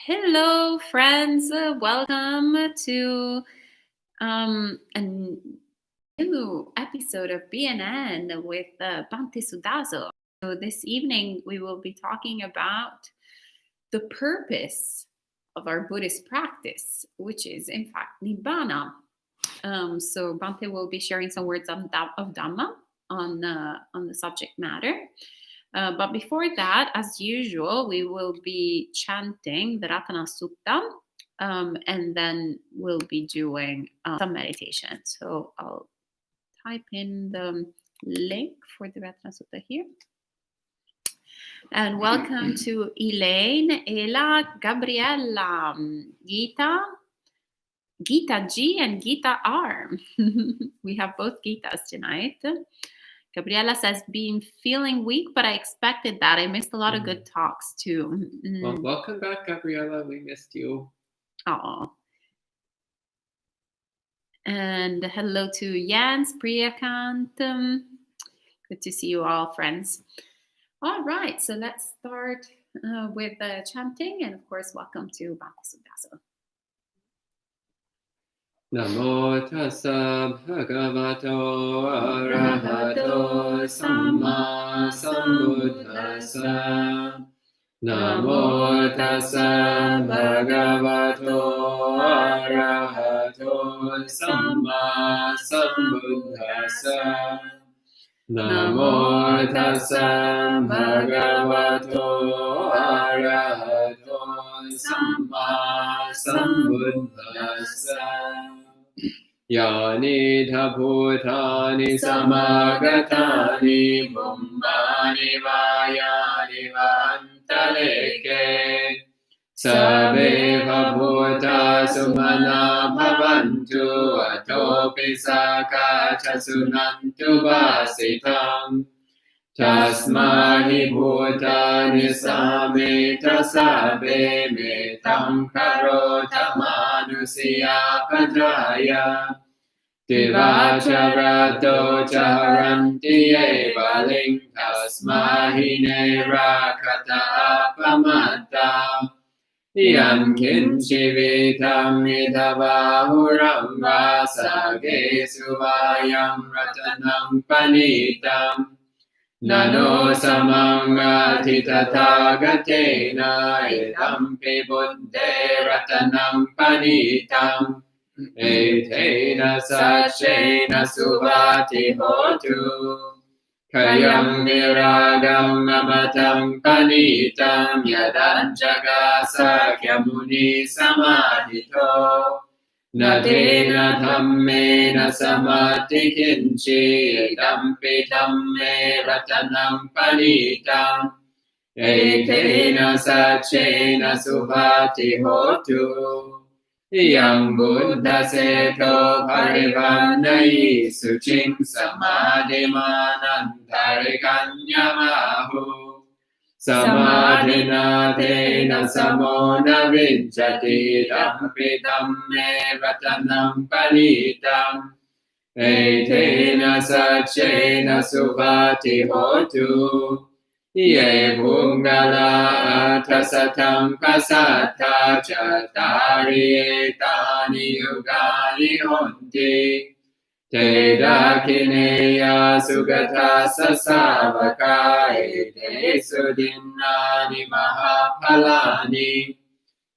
Hello, friends. Welcome to a new episode of BNN with Bhante Suddhāso. So this evening, we will be talking about the purpose of our Buddhist practice, which is, in fact, Nibbāna. So Bhante will be sharing some words of Dhamma on the subject matter. But before that, as usual, we will be chanting the Ratana Sutta, and then we'll be doing some meditation. So I'll type in the link for the Ratana Sutta here. And welcome to Elaine, Ella, Gabriella, Gita G, and Gita R. We have both Gitas tonight. Gabriella says, feeling weak, but I expected that. I missed a lot of good talks too. Well, welcome back, Gabriella. We missed you. Oh. And hello to Jens, Priyakant. Good to see you all, friends. All right, so let's start with the chanting. And of course, welcome to Bhante Suddhāso. Namo tassa bhagavato arahato samma sambuddhassa. Namo tassa bhagavato arahato samma sambuddhassa. Namo tassa bhagavato arahato samma sambuddhassa. Yani bhutani samagatani bumbani vayani vantaleke Sabe bhuta sumana bhavantu atopi sakacha sunantu vasitam Tasmahi bhutani sameta sabe metam karota manusiya pajaya Divacharato charanti eva tasmahi nerakata apamata Yam kinchi vitam idavahuram vasage suvayam ratanam panitam Nano samangati tathagatena idampi buddhe ratanam panitam Etena sachena suvati hotu Kayam viragam amatam panitam yadanjaga sakyamuni samadhito Nadena dhammena samati kinchi idampi dhamme ratanam panitam Etena sachena suvati hotu Yang Buddha seto parivannai suching samadhimanantarikanyamahu Samadhina tena samona vincati dampi dhamme ratanam panitam Etena sachena suvati hotu Ye bhungala tasatam kasata chatari etani yugani honti Te dakineya sugata sasavaka ete sudinnani mahapalani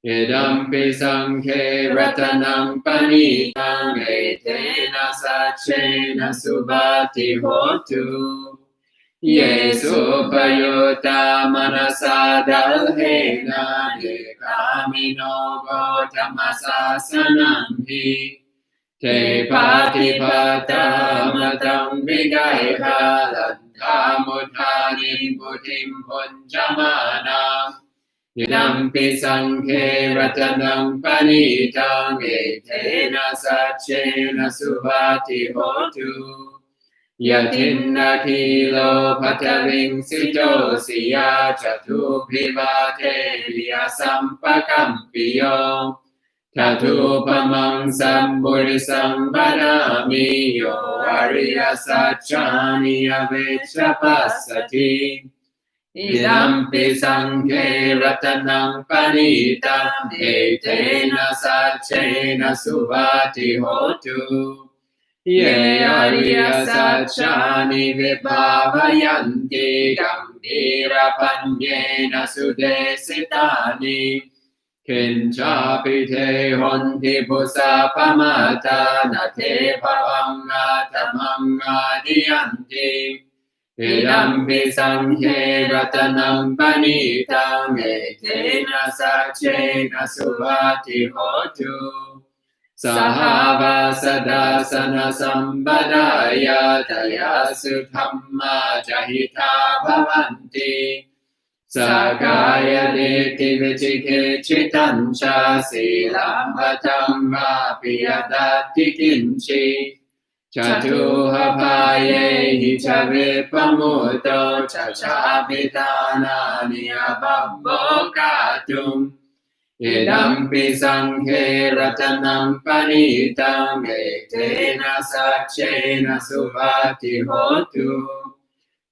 Idampi sankhe ratanam panitam etena sachena subati hotu Yesu payuta manasa dalhena dekamino gotamasasanamhi Te patipata matam vigaiha ladhamuthanim buddhim punjamana Idampi sankhe ratanam panitam etena sachena subati hotu Yatinna kilo pataving sito siya chatu bhivate viya sampakampiyo Tatu pamang samburisam vadami yo ariya sachani avecha pasati Idampi sanghe ratanam panitam etena sacchena suvati hotu. Ye arya sacchani vibhavayanti gambhira panyena sudesitani. Kinchapi te honti pusapamata na te bhavangatamam adiyanti. Idampi sanghe ratanam panitam etena sacchena suvati hotu. Sahava sadasana sambadaya taya sudhamma jahita bhavanti. Sakaya deti vichike chitancha silam vatam vapi yadati kinchi. Chatuha paye cha vipamuto cha chabitana niyababbokatum. Idampi sanghe ratanam panitam etena sacchena suvati hotu.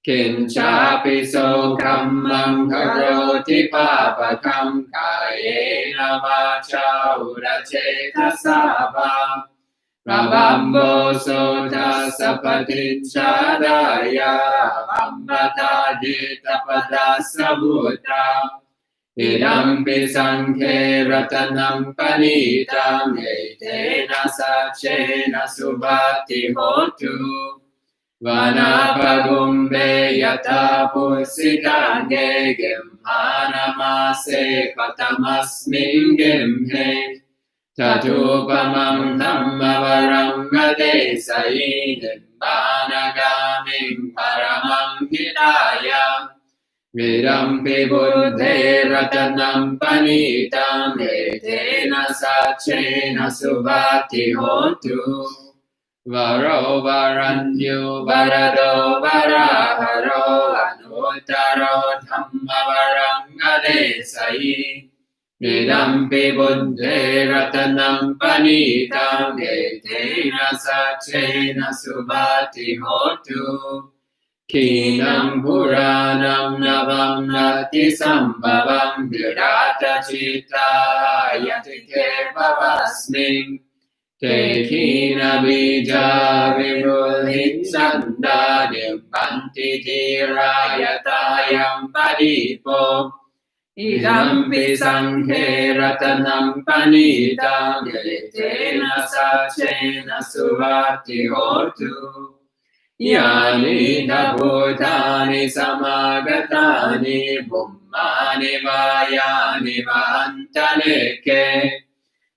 Kinchapi sokammam karoti papakam kayena vacha urachetasava. Prabhambo sota sapatinchadaya vambata ditapada sabuta. Idampi sanghe ratanam panitam etena sacchena suvati hotu. Vanapagumbe yata pusidange gemhanamase patamasmin gemhe. Tatupamam dhammavaram gadesai nibbānagamim paramam hidaya. Vidampi buddhe ratanam panitam etena sacchena suvati hotu. Varo varanyo varado varaharo anuttaro dhammavaram gadesai. Vidampi buddhe ratanam panitam etena sacchena suvati hotu. Kinam puranam navam nati sambhavam virata citta yatike bhavasmin. Te kina bija virulit sanda nibbānti tirayatayam padipo. Idampi sanghe ratanam panitam etena sacchena suvati hotu. Yani bhutani samagatani bummani vayani vantaleke.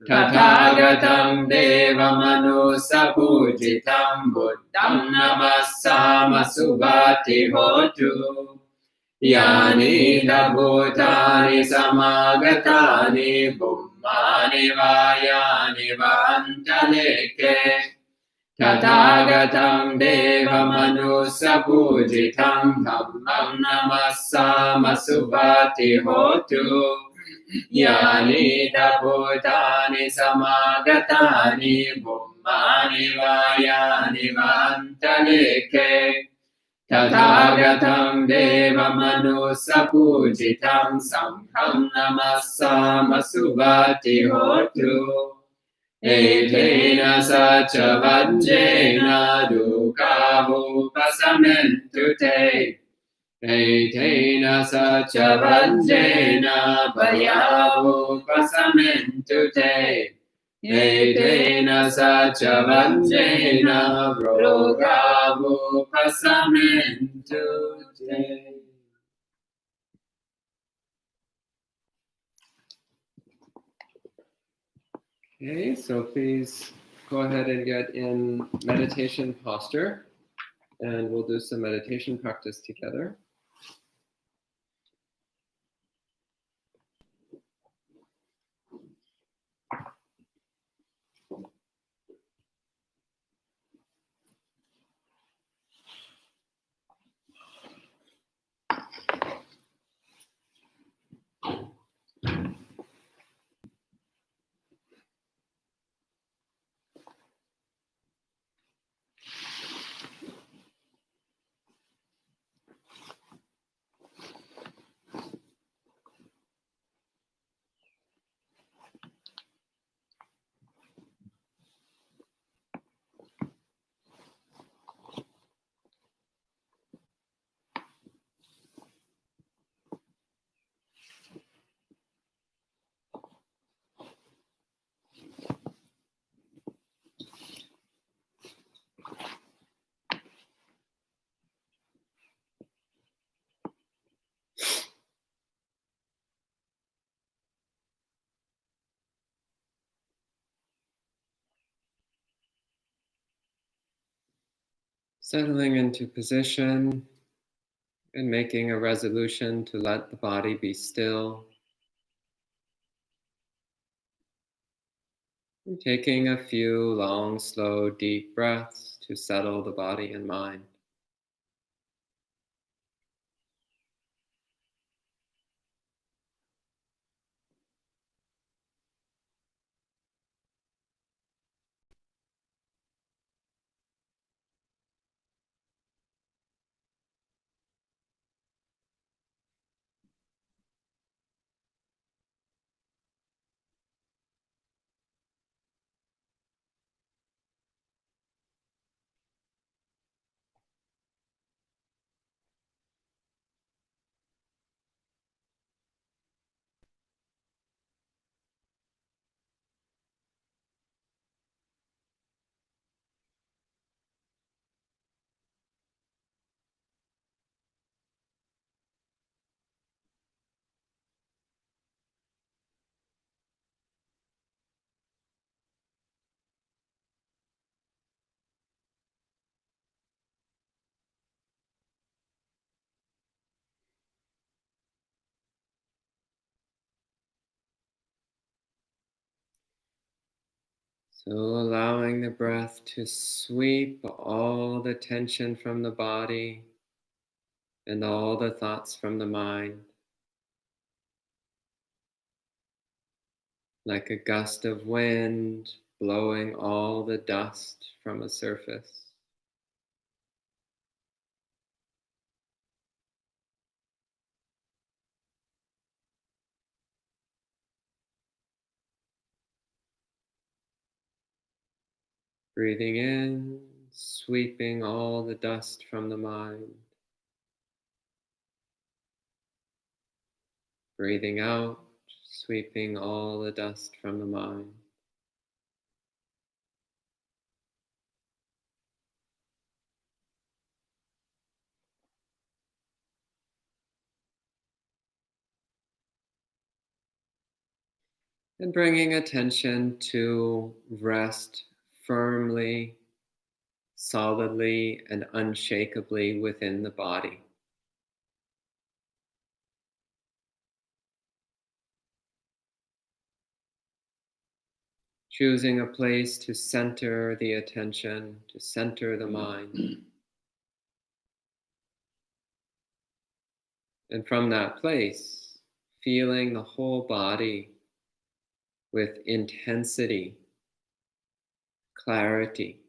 Tathagatam devamanu pujitam buddham namassama suvati hotu. Yani bhutani samagatani bummani vayani vantaleke. Tathagatam devamanu pujitam dhammam namassama suvati hotu. Yani bhutani samagatani bummani vayani vantaleke. Tathagatam devamanu pujitam samkham namassama suvati hotu. Etena sacha vajjena dukkhavu pasamentu te. Etena sacha vajjena bhayavu pasamentu te. Etena sacha vajjena rogavu pasamentu te. Okay, so please go ahead and get in meditation posture, and we'll do some meditation practice together. Settling into position and making a resolution to let the body be still. And taking a few long, slow, deep breaths to settle the body and mind. So allowing the breath to sweep all the tension from the body and all the thoughts from the mind, like a gust of wind blowing all the dust from a surface. Breathing in, sweeping all the dust from the mind. Breathing out, sweeping all the dust from the mind. And bringing attention to rest firmly, solidly, and unshakably within the body. Choosing a place to center the attention, to center the mind. And from that place, feeling the whole body with intensity, clarity.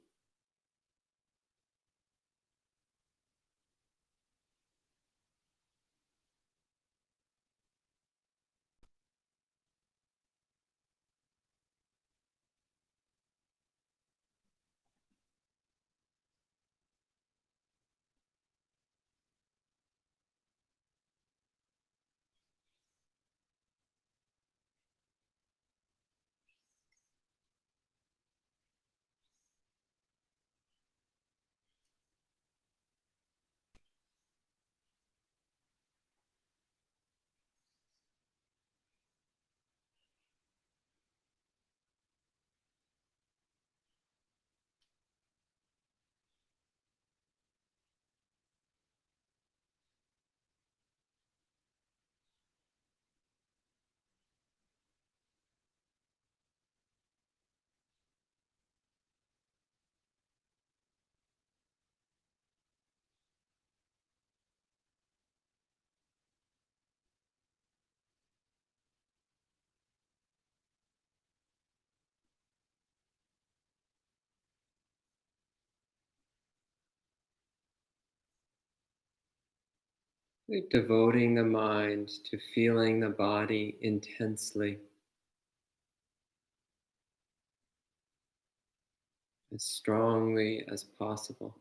Devoting the mind to feeling the body intensely, as strongly as possible.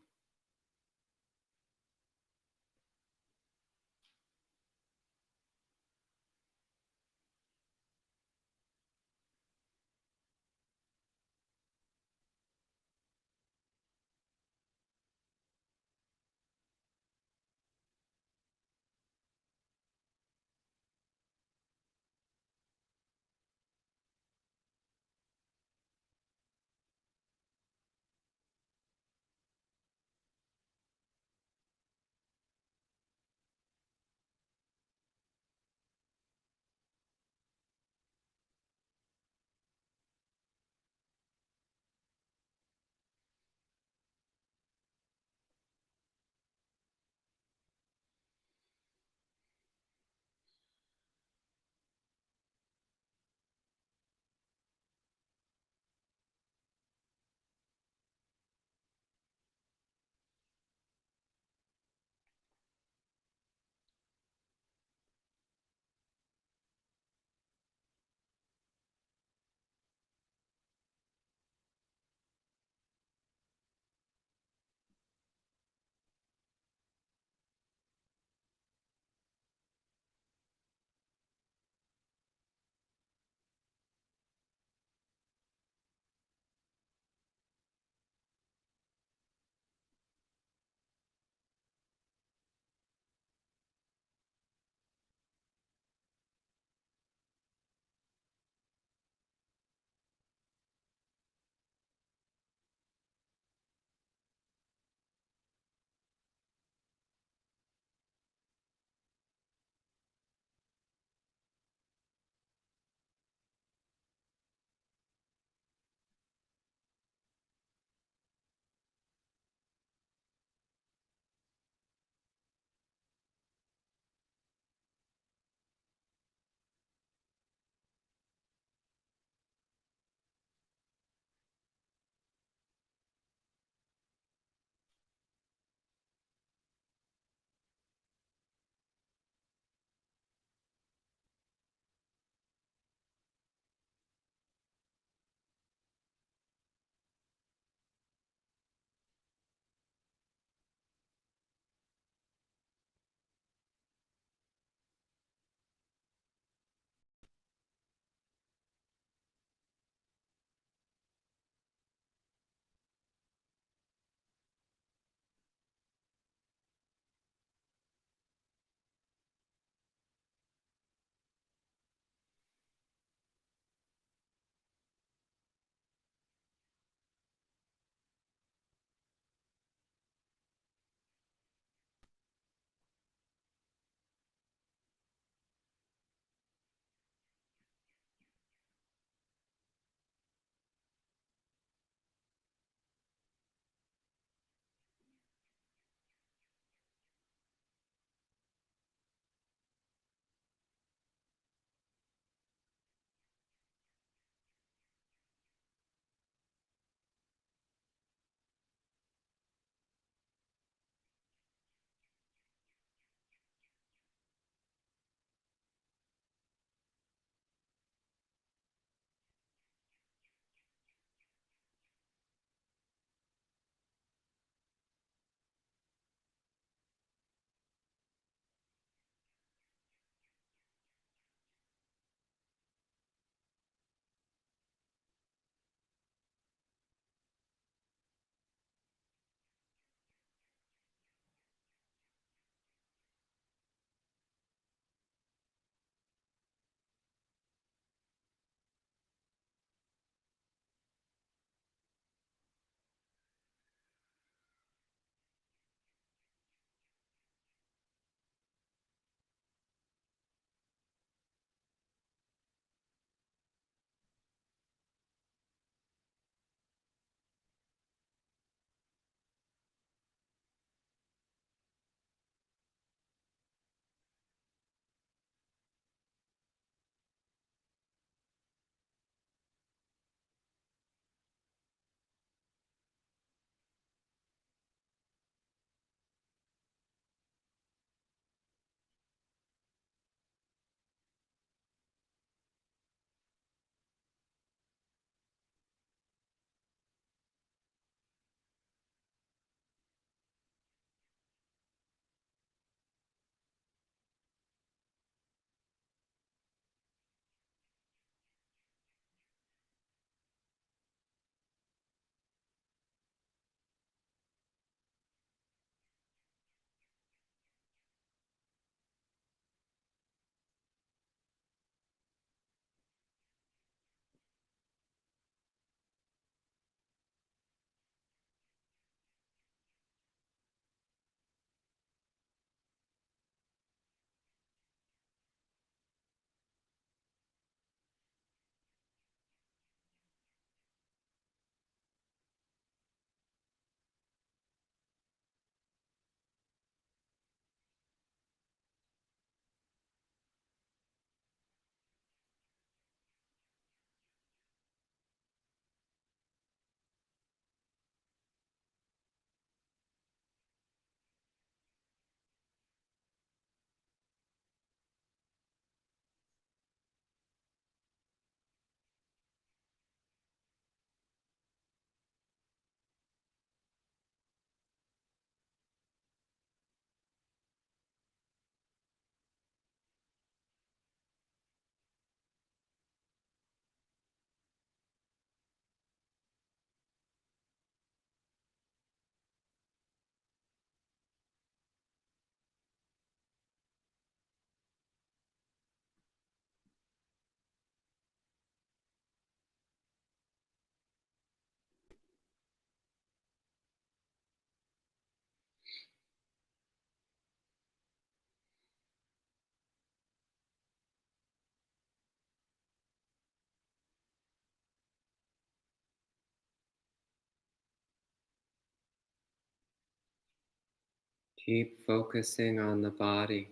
Keep focusing on the body.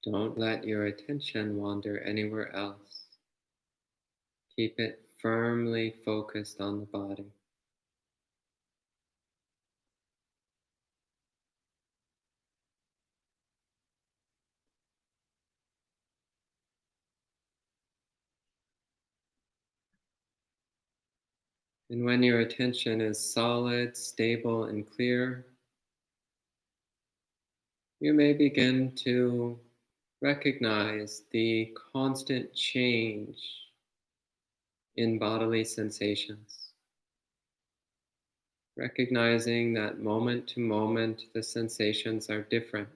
Don't let your attention wander anywhere else. Keep it firmly focused on the body. And when your attention is solid, stable, and clear, you may begin to recognize the constant change in bodily sensations. Recognizing that moment to moment the sensations are different.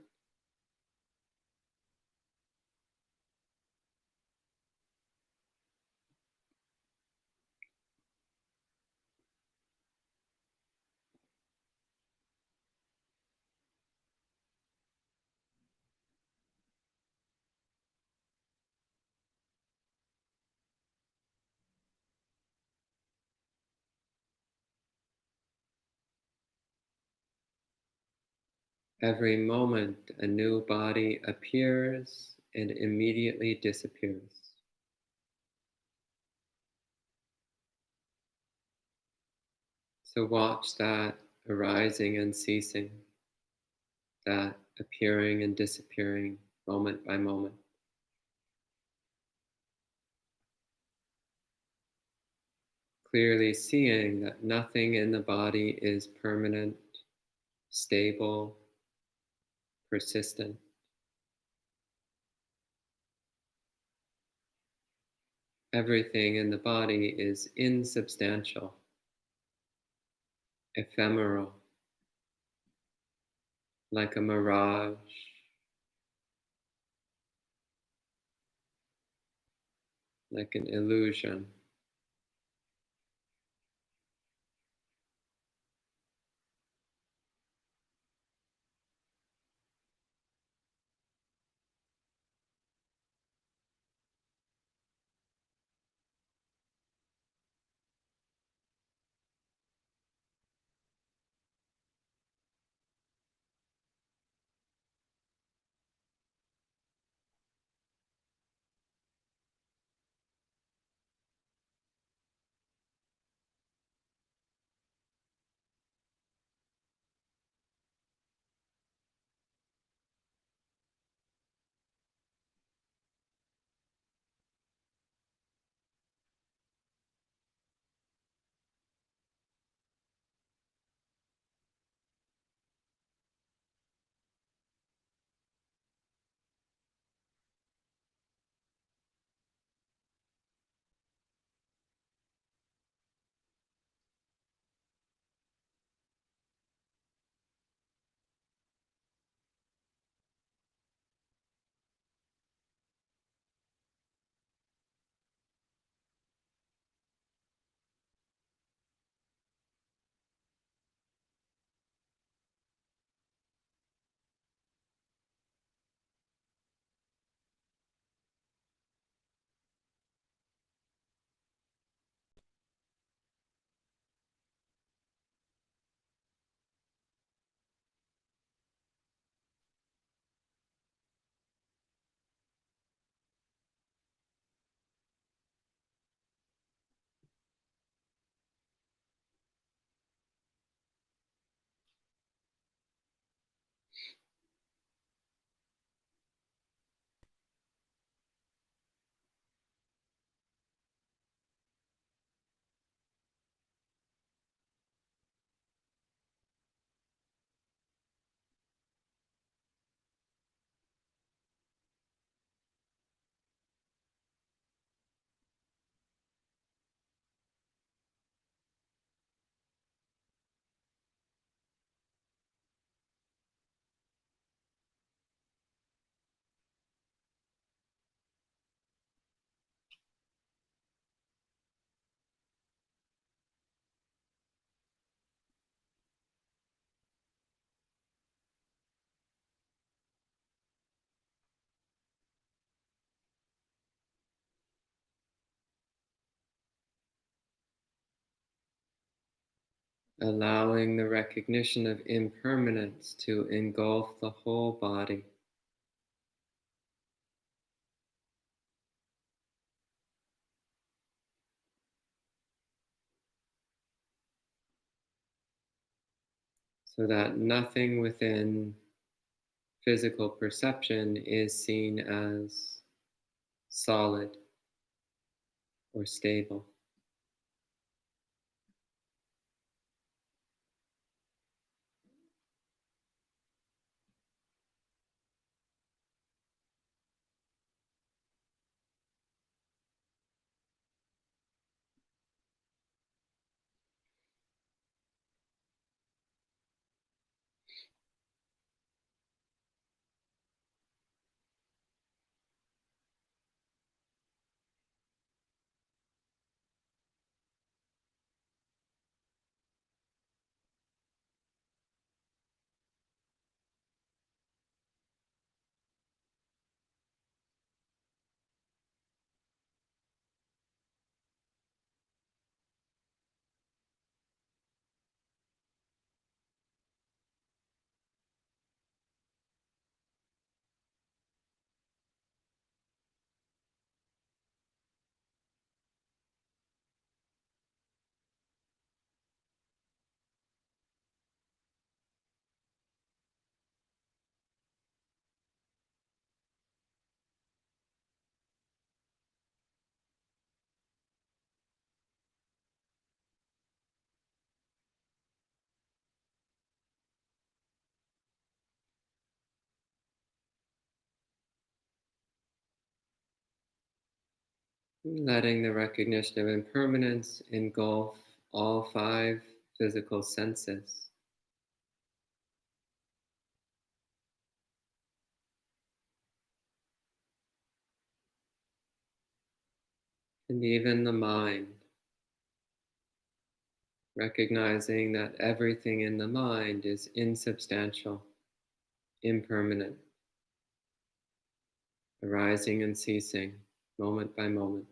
Every moment a new body appears and immediately disappears. So watch that arising and ceasing, that appearing and disappearing moment by moment. Clearly seeing that nothing in the body is permanent, stable, persistent. Everything in the body is insubstantial, ephemeral, like a mirage, like an illusion. allowing the recognition of impermanence to engulf the whole body. So that nothing within physical perception is seen as solid or stable. Letting the recognition of impermanence engulf all five physical senses. And even the mind, recognizing that everything in the mind is insubstantial, impermanent, arising and ceasing moment by moment.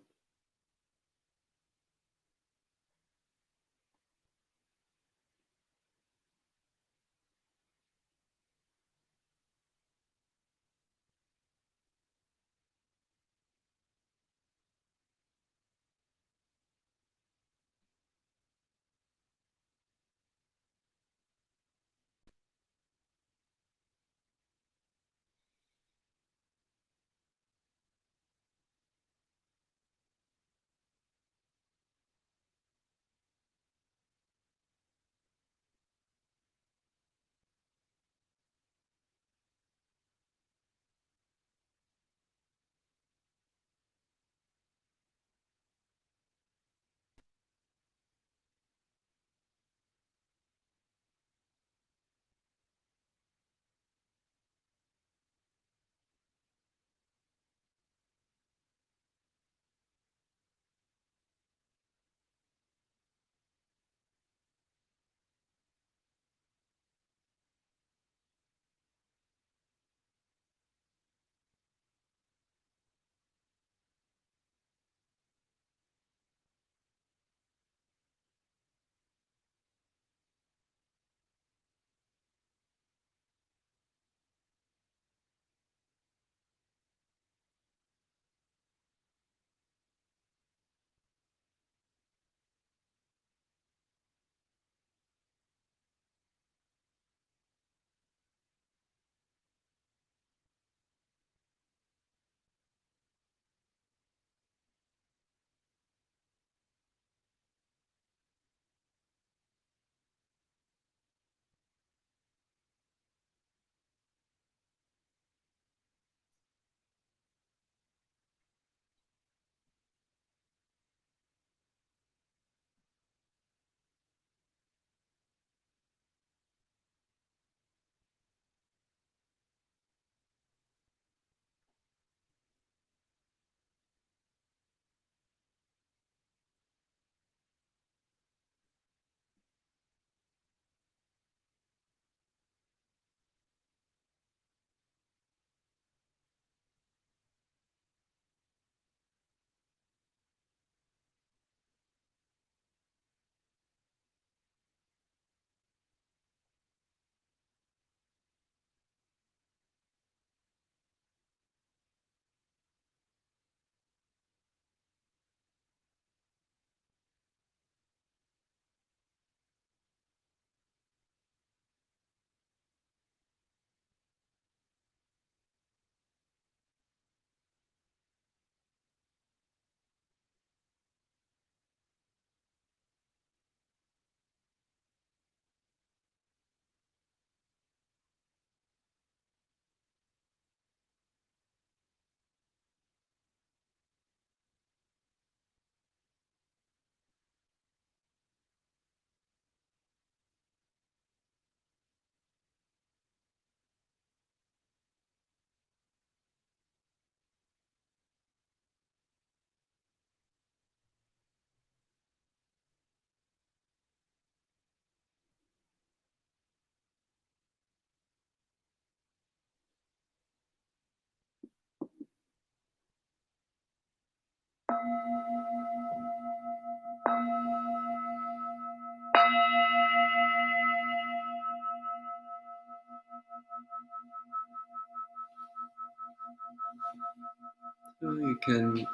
You can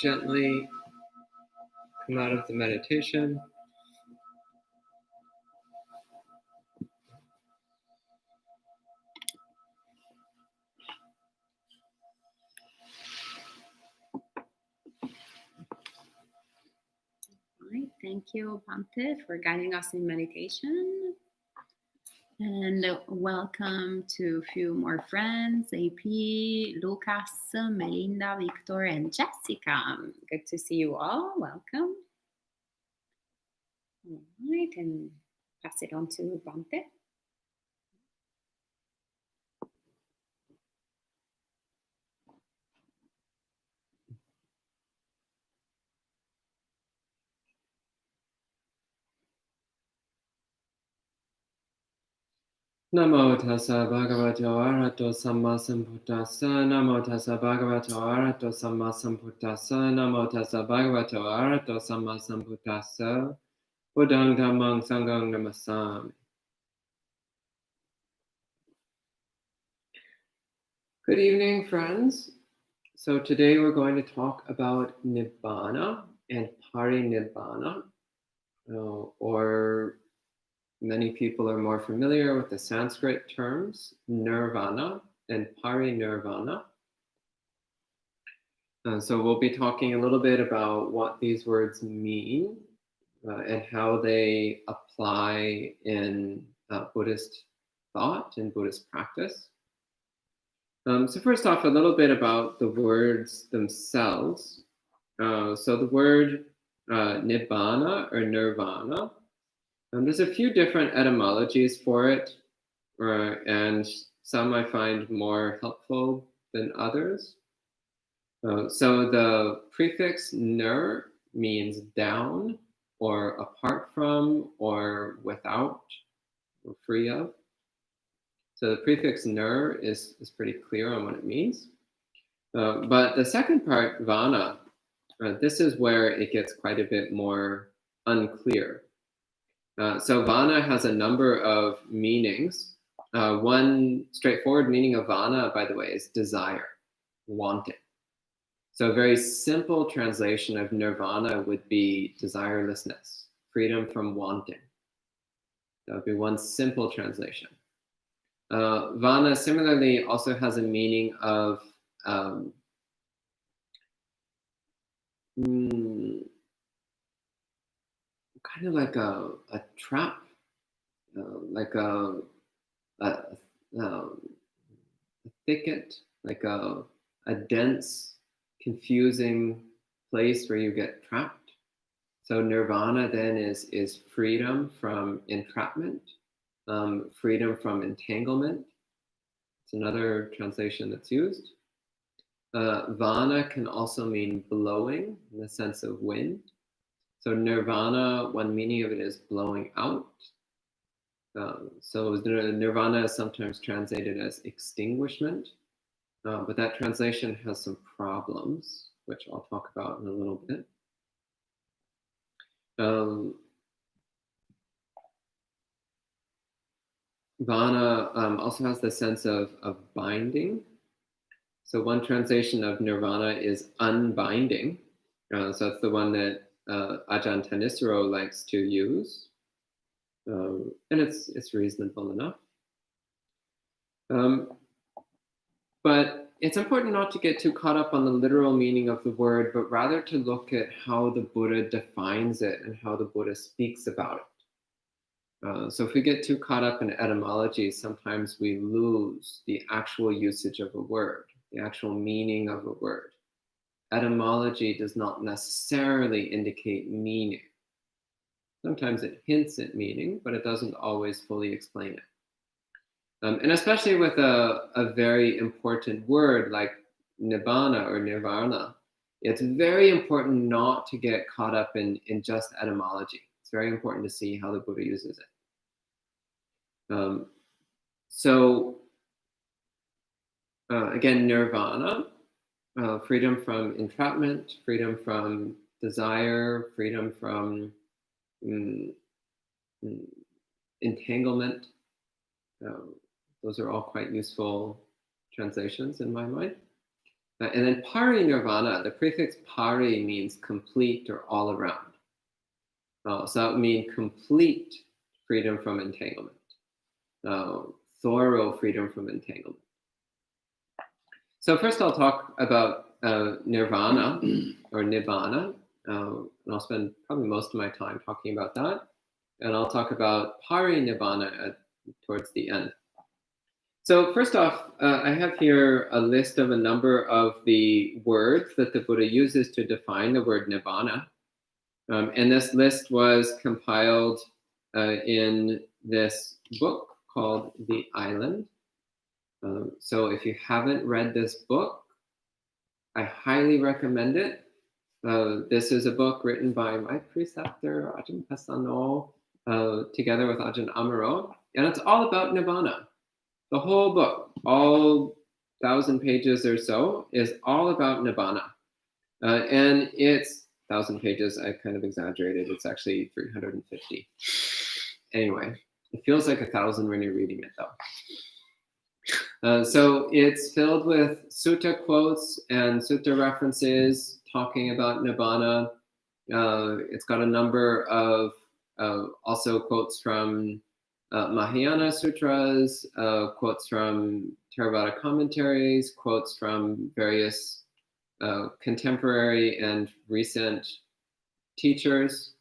gently come out of the meditation. Right. Thank you, Bhante, for guiding us in meditation. And welcome to a few more friends, AP, Lucas, Melinda, Victor, and Jessica. Good to see you all. Welcome. All right, and pass it on to Bhante. Namo tassa bhagavato arahato samma sambuddhassa. Namo tassa bhagavato arahato samma sambuddhassa. Namo tassa bhagavato arahato samma sambuddhassa. Buddhang dhammang sanghang namassami. Good evening, friends. So today we're going to talk about Nibbāna and Parinibbāna, or many people are more familiar with the Sanskrit terms Nirvana and Parinirvana. So we'll be talking a little bit about what these words mean and how they apply in Buddhist thought and Buddhist practice. So first off, a little bit about the words themselves. So the word Nibbāna or Nirvana, there's a few different etymologies for it, and some I find more helpful than others. So the prefix nir means down, or apart from, or without, or free of. So the prefix nir is pretty clear on what it means. But the second part, vana, this is where it gets quite a bit more unclear. So vana has a number of meanings. One straightforward meaning of vana, by the way, is desire, wanting. So a very simple translation of nirvana would be desirelessness, freedom from wanting. That would be one simple translation. Vana similarly also has a meaning of kind of like a trap, like a thicket, like a dense, confusing place where you get trapped. So nirvana then is freedom from entrapment, freedom from entanglement. It's another translation that's used. Vana can also mean blowing in the sense of wind. So nirvana, one meaning of it is blowing out. So nirvana is sometimes translated as extinguishment, but that translation has some problems, which I'll talk about in a little bit. Vana also has the sense of binding. So one translation of nirvana is unbinding. So that's the one that Ajahn Thanissaro likes to use. And it's reasonable enough. But it's important not to get too caught up on the literal meaning of the word, but rather to look at how the Buddha defines it and how the Buddha speaks about it. So if we get too caught up in etymology, sometimes we lose the actual usage of a word, the actual meaning of a word. Etymology does not necessarily indicate meaning. Sometimes it hints at meaning, but it doesn't always fully explain it. And especially with a very important word like Nibbāna or Nirvana, it's very important not to get caught up in just etymology. It's very important to see how the Buddha uses it. Again, Nirvana, freedom from entrapment, freedom from desire, freedom from entanglement. Those are all quite useful translations in my mind. And then Parinibbāna, the prefix pari means complete or all around. So that would mean complete freedom from entanglement, thorough freedom from entanglement. So first I'll talk about nirvana or nibbana, and I'll spend probably most of my time talking about that. And I'll talk about parinibbāna towards the end. So first off, I have here a list of a number of the words that the Buddha uses to define the word nibbana. And this list was compiled in this book called The Island. So if you haven't read this book, I highly recommend it. This is a book written by my preceptor, Ajahn Pasano, together with Ajahn Amaro, and it's all about Nibbana. The whole book, all 1,000 pages or so, is all about Nibbana. And it's 1,000 pages, I kind of exaggerated, it's actually 350. Anyway, it feels like 1,000 when you're reading it though. So it's filled with sutta quotes and sutta references talking about Nibbana. It's got a number of also quotes from Mahayana sutras, quotes from Theravada commentaries, quotes from various contemporary and recent teachers.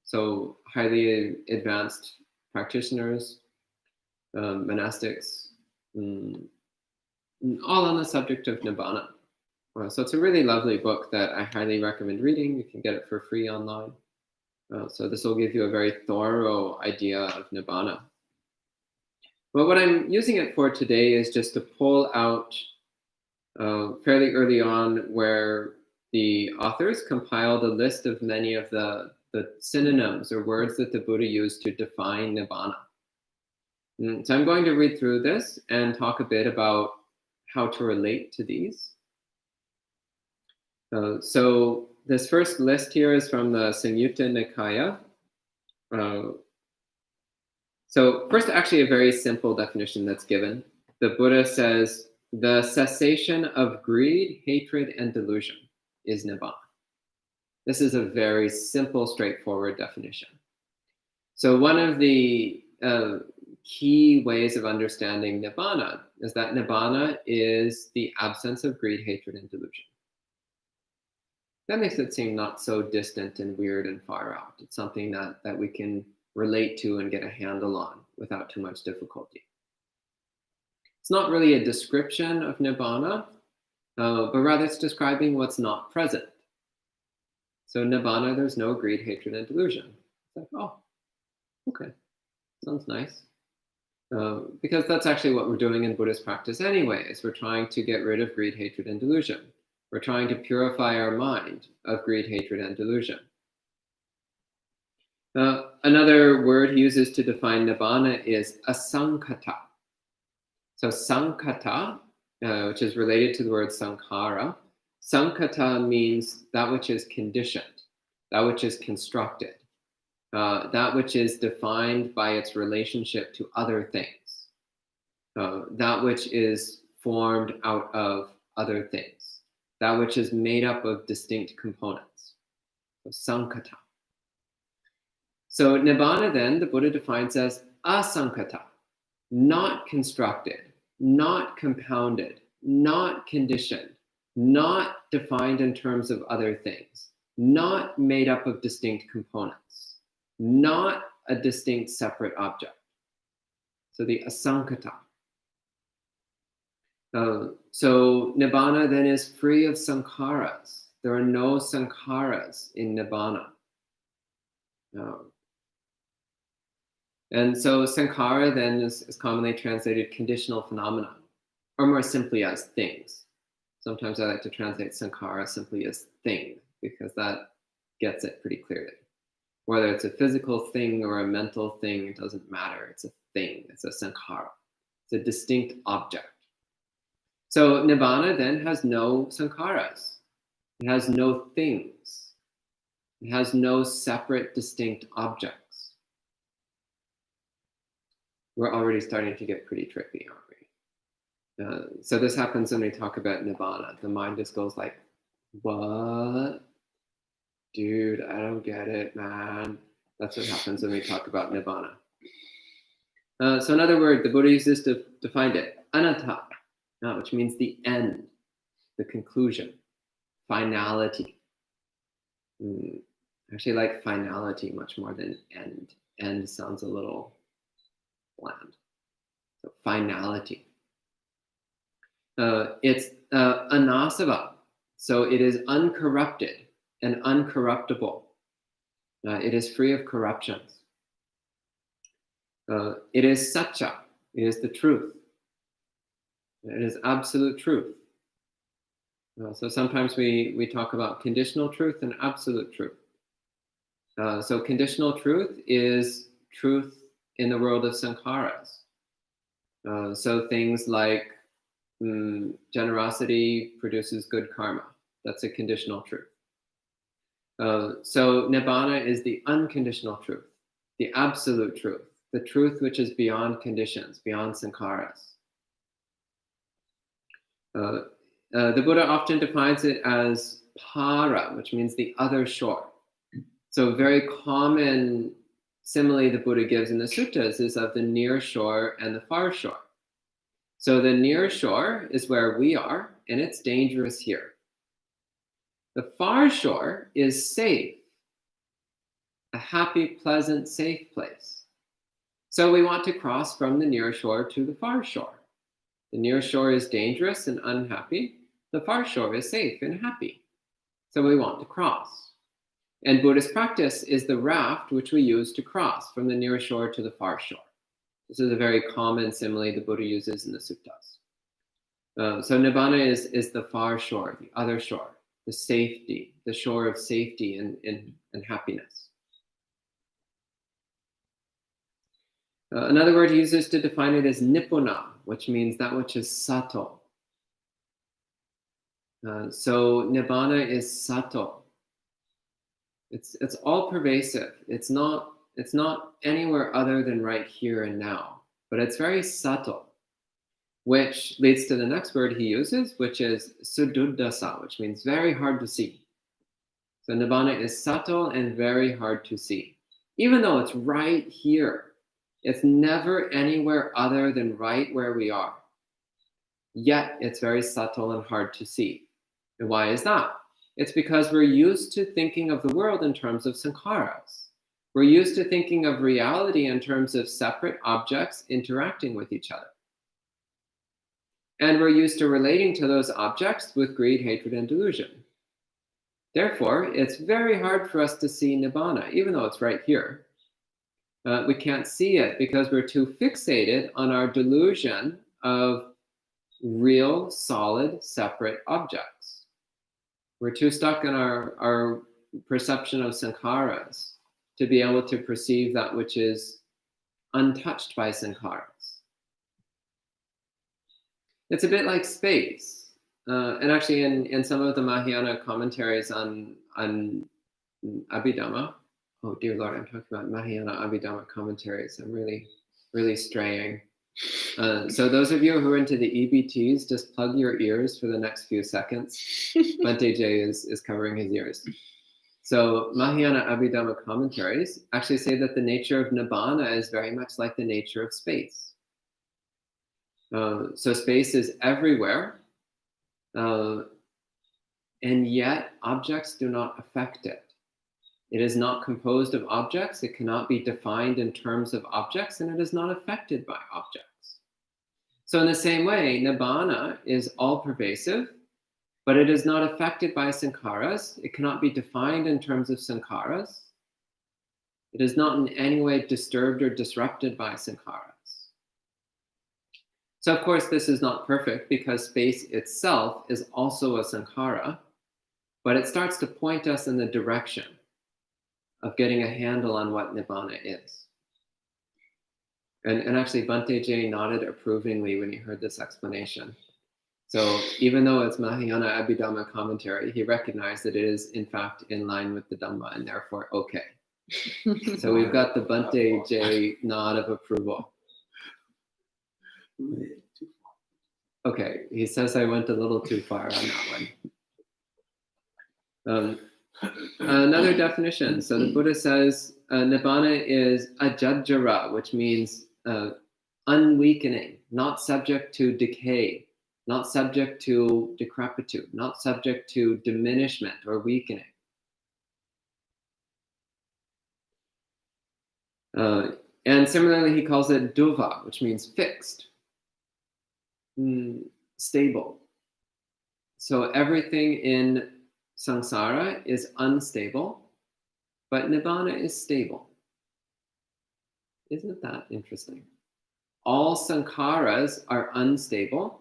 So highly advanced practitioners, monastics, all on the subject of Nibbana. So it's a really lovely book that I highly recommend reading. You can get it for free online. So this will give you a very thorough idea of Nibbana. But what I'm using it for today is just to pull out fairly early on where the authors compiled a list of many of the synonyms or words that the Buddha used to define Nibbana. So I'm going to read through this and talk a bit about how to relate to these. So this first list here is from the Samyutta Nikaya. So first, actually a very simple definition that's given. The Buddha says, the cessation of greed, hatred, and delusion is Nibbana. This is a very simple, straightforward definition. So one of the key ways of understanding Nibbana is that Nibbana is the absence of greed, hatred, and delusion. That makes it seem not so distant and weird and far out. It's something that we can relate to and get a handle on without too much difficulty. It's not really a description of Nibbana, but rather it's describing what's not present. So Nibbana, there's no greed, hatred, and delusion. It's like, oh, okay, sounds nice. Because that's actually what we're doing in Buddhist practice anyways. We're trying to get rid of greed, hatred, and delusion. We're trying to purify our mind of greed, hatred, and delusion. Another word he uses to define Nibbana is asankata. So sankata, which is related to the word sankhara. Sankata means that which is conditioned, that which is constructed, that which is defined by its relationship to other things, that which is formed out of other things, that which is made up of distinct components. So sankata. So Nibbana then, the Buddha defines as asankata, not constructed, not compounded, not conditioned, not defined in terms of other things, not made up of distinct components, not a distinct separate object. So the asankata. So Nibbana then is free of sankharas. There are no sankharas in Nibbana. And so sankhara then is commonly translated conditional phenomena, or more simply as things. Sometimes I like to translate sankhara simply as thing, because that gets it pretty clearly. Whether it's a physical thing or a mental thing, it doesn't matter. It's a thing. It's a sankhara. It's a distinct object. So Nibbana then has no sankharas. It has no things. It has no separate, distinct objects. We're already starting to get pretty trippy, aren't we? So this happens when we talk about Nibbāna. The mind just goes like, what? Dude, I don't get it, man. That's what happens when we talk about Nibbāna. So another word the Buddha uses to define it, anatta, which means the end, the conclusion, finality. I actually like finality much more than end. End sounds a little bland. So finality. It's anasava, so it is uncorrupted and uncorruptible. It is free of corruptions. It is satcha, it is the truth. It is absolute truth. So sometimes we talk about conditional truth and absolute truth. So conditional truth is truth in the world of sankharas. So things like generosity produces good karma. That's a conditional truth. So Nibbāna is the unconditional truth, the absolute truth, the truth which is beyond conditions, beyond sankharas. The Buddha often defines it as para, which means the other shore. So a very common simile the Buddha gives in the suttas is of the near shore and the far shore. So the near shore is where we are, and it's dangerous here. The far shore is safe, a happy, pleasant, safe place. So we want to cross from the near shore to the far shore. The near shore is dangerous and unhappy. The far shore is safe and happy. So we want to cross. And Buddhist practice is the raft which we use to cross from the near shore to the far shore. This is a very common simile the Buddha uses in the suttas. So Nibbāna is the far shore, the other shore, the safety, the shore of safety and happiness. Another word he uses to define it is nibbāna, which means that which is subtle. So Nibbāna is subtle. It's all pervasive. It's not anywhere other than right here and now, but it's very subtle, which leads to the next word he uses, which is suddhāso, which means very hard to see. So Nibbāna is subtle and very hard to see. Even though it's right here, it's never anywhere other than right where we are. Yet it's very subtle and hard to see. And why is that? It's because we're used to thinking of the world in terms of sankharas. We're used to thinking of reality in terms of separate objects interacting with each other. And we're used to relating to those objects with greed, hatred, and delusion. Therefore, it's very hard for us to see Nibbāna, even though it's right here. We can't see it because we're too fixated on our delusion of real, solid, separate objects. We're too stuck in our perception of sankharas to be able to perceive that which is untouched by sankharas. It's a bit like space. And actually in some of the Mahayana commentaries on Abhidhamma, oh dear Lord, I'm talking about Mahayana Abhidhamma commentaries. I'm really straying. So those of you who are into the EBTs, just plug your ears for the next few seconds. Bhante J is covering his ears. So Mahayana Abhidhamma commentaries actually say that the nature of Nibbāna is very much like the nature of space. So space is everywhere, and yet objects do not affect it. It is not composed of objects, it cannot be defined in terms of objects, and it is not affected by objects. So in the same way, Nibbāna is all-pervasive, but it is not affected by sankharas. It cannot be defined in terms of sankharas. It is not in any way disturbed or disrupted by sankharas. So of course, this is not perfect because space itself is also a sankhara, but it starts to point us in the direction of getting a handle on what Nibbāna is. And actually, Bhante J nodded approvingly when he heard this explanation. So even though it's Mahayana Abhidhamma commentary, he recognized that it is in fact in line with the Dhamma and therefore okay. So we've got the Bhante J nod of approval. Okay, he says I went a little too far on that one. Another definition. So the Buddha says Nibbāna is ajajjara, which means unweakening, not subject to decay, not subject to decrepitude, not subject to diminishment or weakening. And similarly, he calls it duva, which means fixed, stable. So everything in samsara is unstable, but Nibbāna is stable. Isn't that interesting? All sankharas are unstable,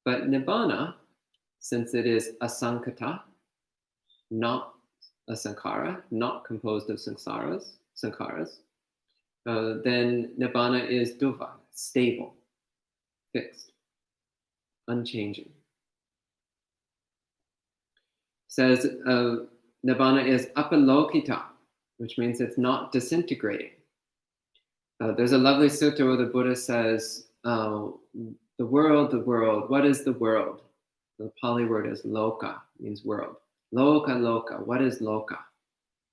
but Nibbāna, since it is asankata, not a sankhara, not composed of sankharas, then Nibbāna is duva, stable, fixed, unchanging. Says Nibbāna is apalokita, which means it's not disintegrating. There's a lovely sutta where the Buddha says, the world, what is the world? The Pali word is loka, means world. Loka, what is loka?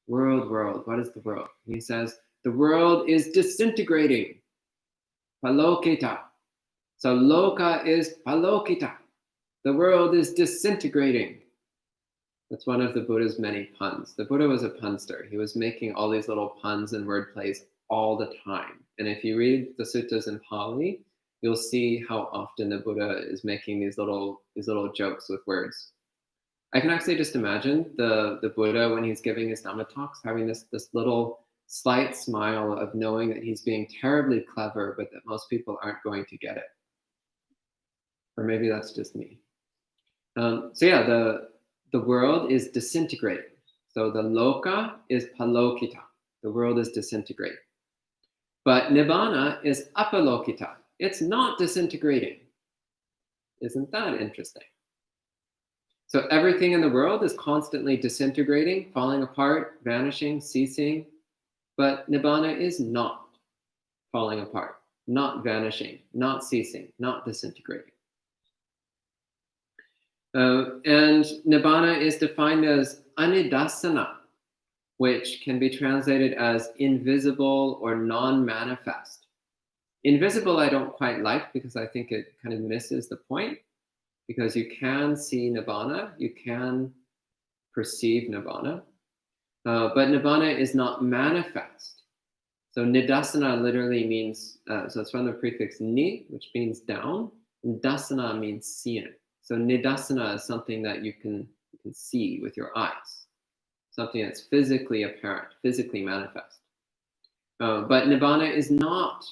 World, what is the world? And he says, the world is disintegrating. Palokita. So loka is palokita. The world is disintegrating. That's one of the Buddha's many puns. The Buddha was a punster. He was making all these little puns and word plays all the time. And if you read the suttas in Pali, you'll see how often the Buddha is making these little jokes with words. I can actually just imagine the Buddha when he's giving his Dhamma talks having this little slight smile of knowing that he's being terribly clever, but that most people aren't going to get it. Or maybe that's just me. The world is disintegrating. So the loka is palokita. The world is disintegrating. But Nibbāna is apalokita. It's not disintegrating. Isn't that interesting? So everything in the world is constantly disintegrating, falling apart, vanishing, ceasing. But Nibbāna is not falling apart, not vanishing, not ceasing, not disintegrating. And Nibbāna is defined as anidasana, which can be translated as invisible or non-manifest. Invisible I don't quite like because I think it kind of misses the point, because you can see Nibbāna, you can perceive Nibbāna, but Nibbāna is not manifest. So nidasana literally means, so it's from the prefix ni, which means down, and dasana means seeing. So nidasana is something that you can see with your eyes, something that's physically apparent, physically manifest. But Nibbāna is not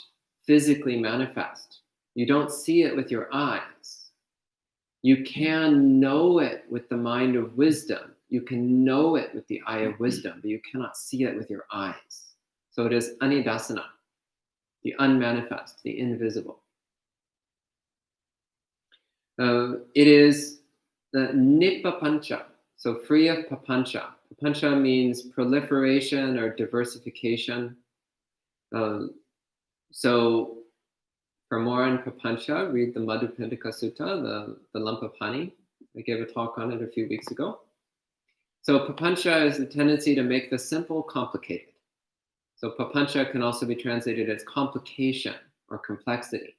physically manifest. You don't see it with your eyes. You can know it with the mind of wisdom. You can know it with the eye of wisdom, but you cannot see it with your eyes. So it is anidasana, the unmanifest, the invisible. It is the nippapancha, so free of papancha. Papancha means proliferation or diversification. So for more on papancha, read the Madhupindika Sutta, the lump of honey. I gave a talk on it a few weeks ago. So papancha is the tendency to make the simple complicated. So papancha can also be translated as complication or complexity.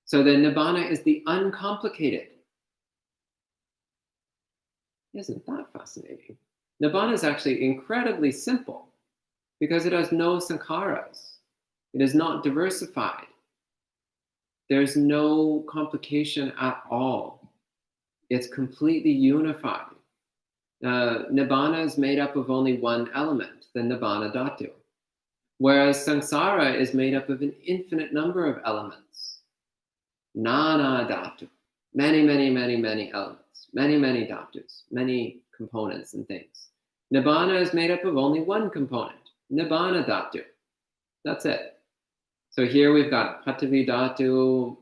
So the Nibbāna is the uncomplicated. Isn't that fascinating? Nibbāna is actually incredibly simple because it has no sankharas. It is not diversified. There's no complication at all. It's completely unified. Nibbāna is made up of only one element, the Nibbāna dhatu, whereas samsara is made up of an infinite number of elements. Nana dhatu, many elements, many dhatus, many components and things. Nibbāna is made up of only one component, Nibbāna dhatu. That's it. So here we've got Patavi dhatu,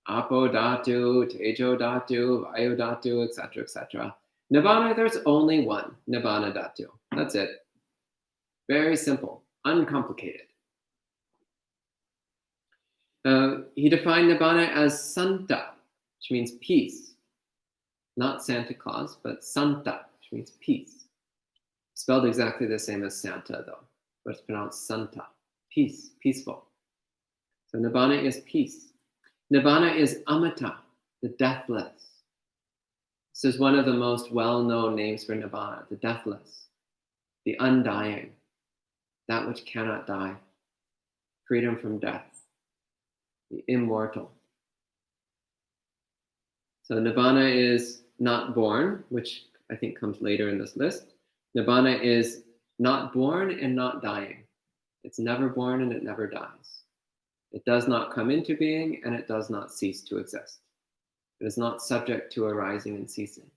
Apo dhatu, Tejo dhatu, Vayu dhatu, etc. Nibbāna, there's only one Nibbāna dhatu. That's it. Very simple, uncomplicated. He defined Nibbāna as santa. which means peace. Not Santa Claus, but Santa, which means peace. Spelled exactly the same as Santa, though, but it's pronounced Santa. Peace, peaceful. So Nibbāna is peace. Nibbāna is Amata, the deathless. This is one of the most well-known names for Nibbāna, the deathless, the undying, that which cannot die, freedom from death, the immortal. So Nibbāna is not born, which I think comes later in this list. Nibbāna is not born and not dying. It's never born and it never dies. It does not come into being and it does not cease to exist. It is not subject to arising and ceasing.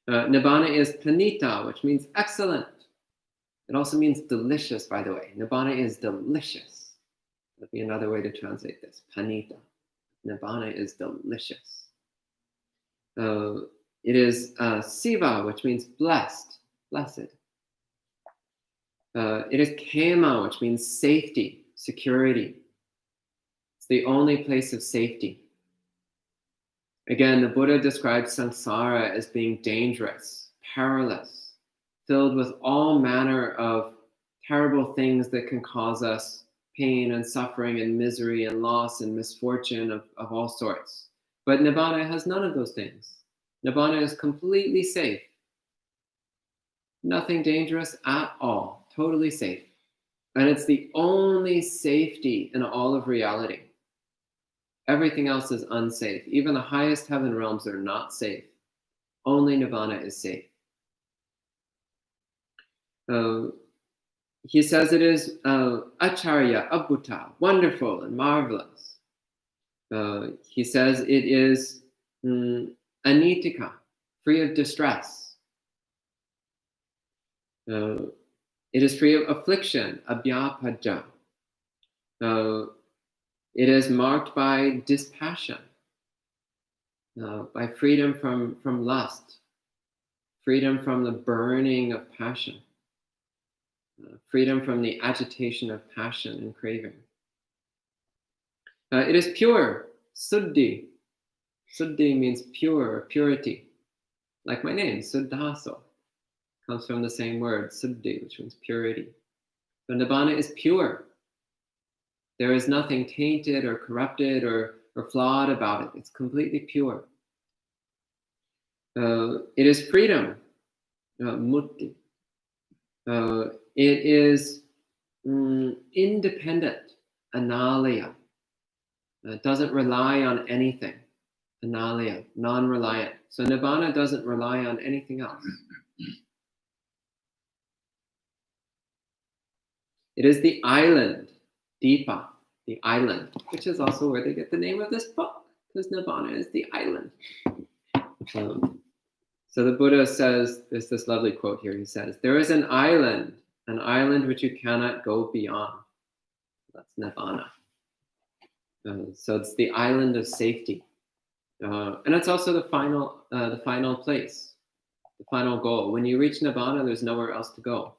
Nibbāna is Panita, which means excellent. It also means delicious, by the way. Nibbāna is delicious. That'd be another way to translate this. Panita. Nibbāna is delicious. It is Siva, which means blessed, blessed. It is Kema, which means safety, security. It's the only place of safety. Again, the Buddha describes samsara as being dangerous, perilous, filled with all manner of terrible things that can cause us pain and suffering and misery and loss and misfortune of all sorts. But Nibbāna has none of those things. Nibbāna is completely safe. Nothing dangerous at all. Totally safe. And it's the only safety in all of reality. Everything else is unsafe. Even the highest heaven realms are not safe. Only Nibbāna is safe. He says it is acharya, abhuta, wonderful and marvelous. He says it is anitika, free of distress. It is free of affliction, abhyapaja. It is marked by dispassion, by freedom from lust, freedom from the burning of passion, freedom from the agitation of passion and craving. It is pure, suddhi. Suddhi means pure or purity. Like my name, Suddhāso, comes from the same word, suddhi, which means purity. So Nibbāna is pure. There is nothing tainted or corrupted or flawed about it. It's completely pure. It is freedom, mutti. It is independent, analaya. It doesn't rely on anything, analaya, non-reliant. So Nibbāna doesn't rely on anything else. It is the island, Deepa, the island, which is also where they get the name of this book, because Nibbāna is the island. So the Buddha says, there's this lovely quote here, he says, there is an island which you cannot go beyond. That's Nibbāna. So it's the island of safety. And it's also the final place, the final goal. When you reach Nibbāna, there's nowhere else to go.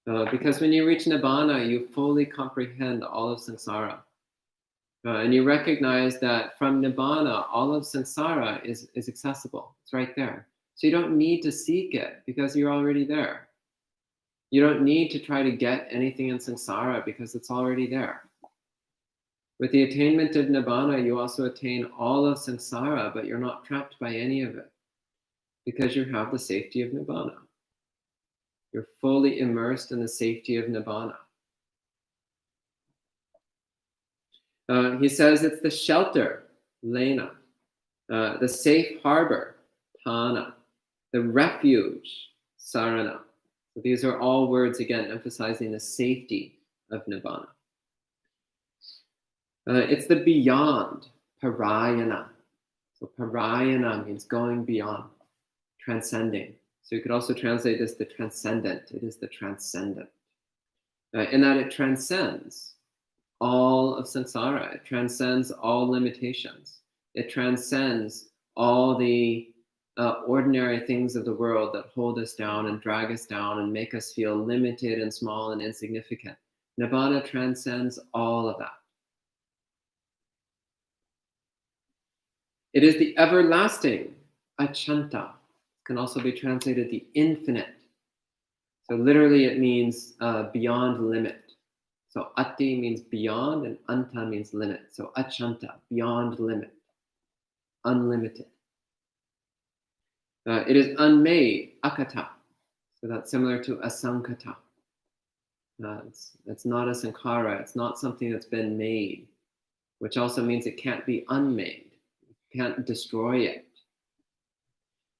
Because when you reach Nibbāna, you fully comprehend all of samsara. And you recognize that from Nibbāna, all of samsara is accessible. It's right there. So you don't need to seek it because you're already there. You don't need to try to get anything in samsara because it's already there. With the attainment of Nibbāna, you also attain all of samsara, but you're not trapped by any of it because you have the safety of Nibbāna. You're fully immersed in the safety of Nibbāna. He says it's the shelter, lena, the safe harbor, thana, the refuge, sarana. So these are all words, again, emphasizing the safety of Nibbāna. It's the beyond, parayana. So parayana means going beyond, transcending. So you could also translate this the transcendent. It is the transcendent. In that it transcends all of samsara. It transcends all limitations. It transcends all the ordinary things of the world that hold us down and drag us down and make us feel limited and small and insignificant. Nibbāna transcends all of that. It is the everlasting, achanta. Can also be translated the infinite. So literally it means beyond limit. So ati means beyond and anta means limit. So achanta, beyond limit, unlimited. It is unmade, akata. So that's similar to asankata. It's not a sankhara. It's not something that's been made, which also means it can't be unmade. You can't destroy it.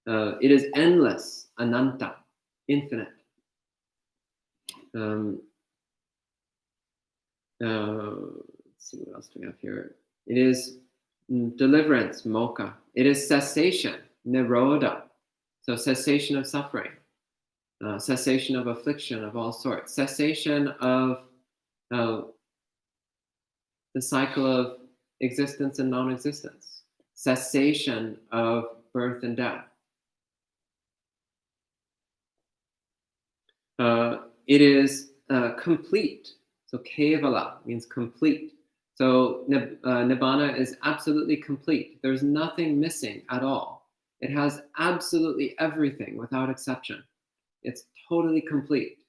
It is endless, ananta, infinite. Let's see, what else do we have here? It is deliverance, moksha. It is cessation, nirodha. So cessation of suffering, cessation of affliction of all sorts, cessation of the cycle of existence and non-existence, cessation of birth and death. It is complete. So kevala means complete. So Nibbāna is absolutely complete. There's nothing missing at all. It has absolutely everything without exception. It's totally complete.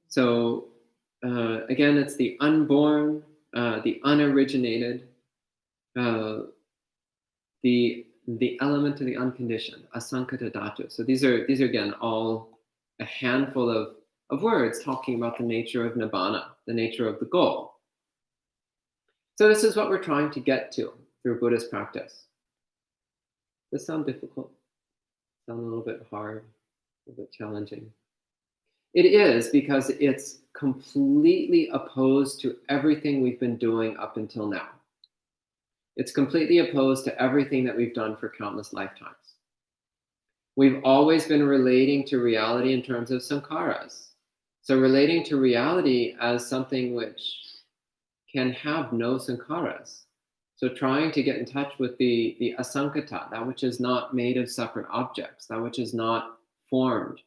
So again, it's the unborn, the unoriginated, the element of the unconditioned, asankata dhatu. So these are again all a handful of words talking about the nature of Nibbāna, the nature of the goal. So this is what we're trying to get to through Buddhist practice. Does this sound difficult? Sound a little bit hard, a little bit challenging? It is, because it's completely opposed to everything we've been doing up until now. It's completely opposed to everything that we've done for countless lifetimes. We've always been relating to reality in terms of sankharas. So relating to reality as something which can have no sankharas. So trying to get in touch with the asankata, that which is not made of separate objects, that which is not formed,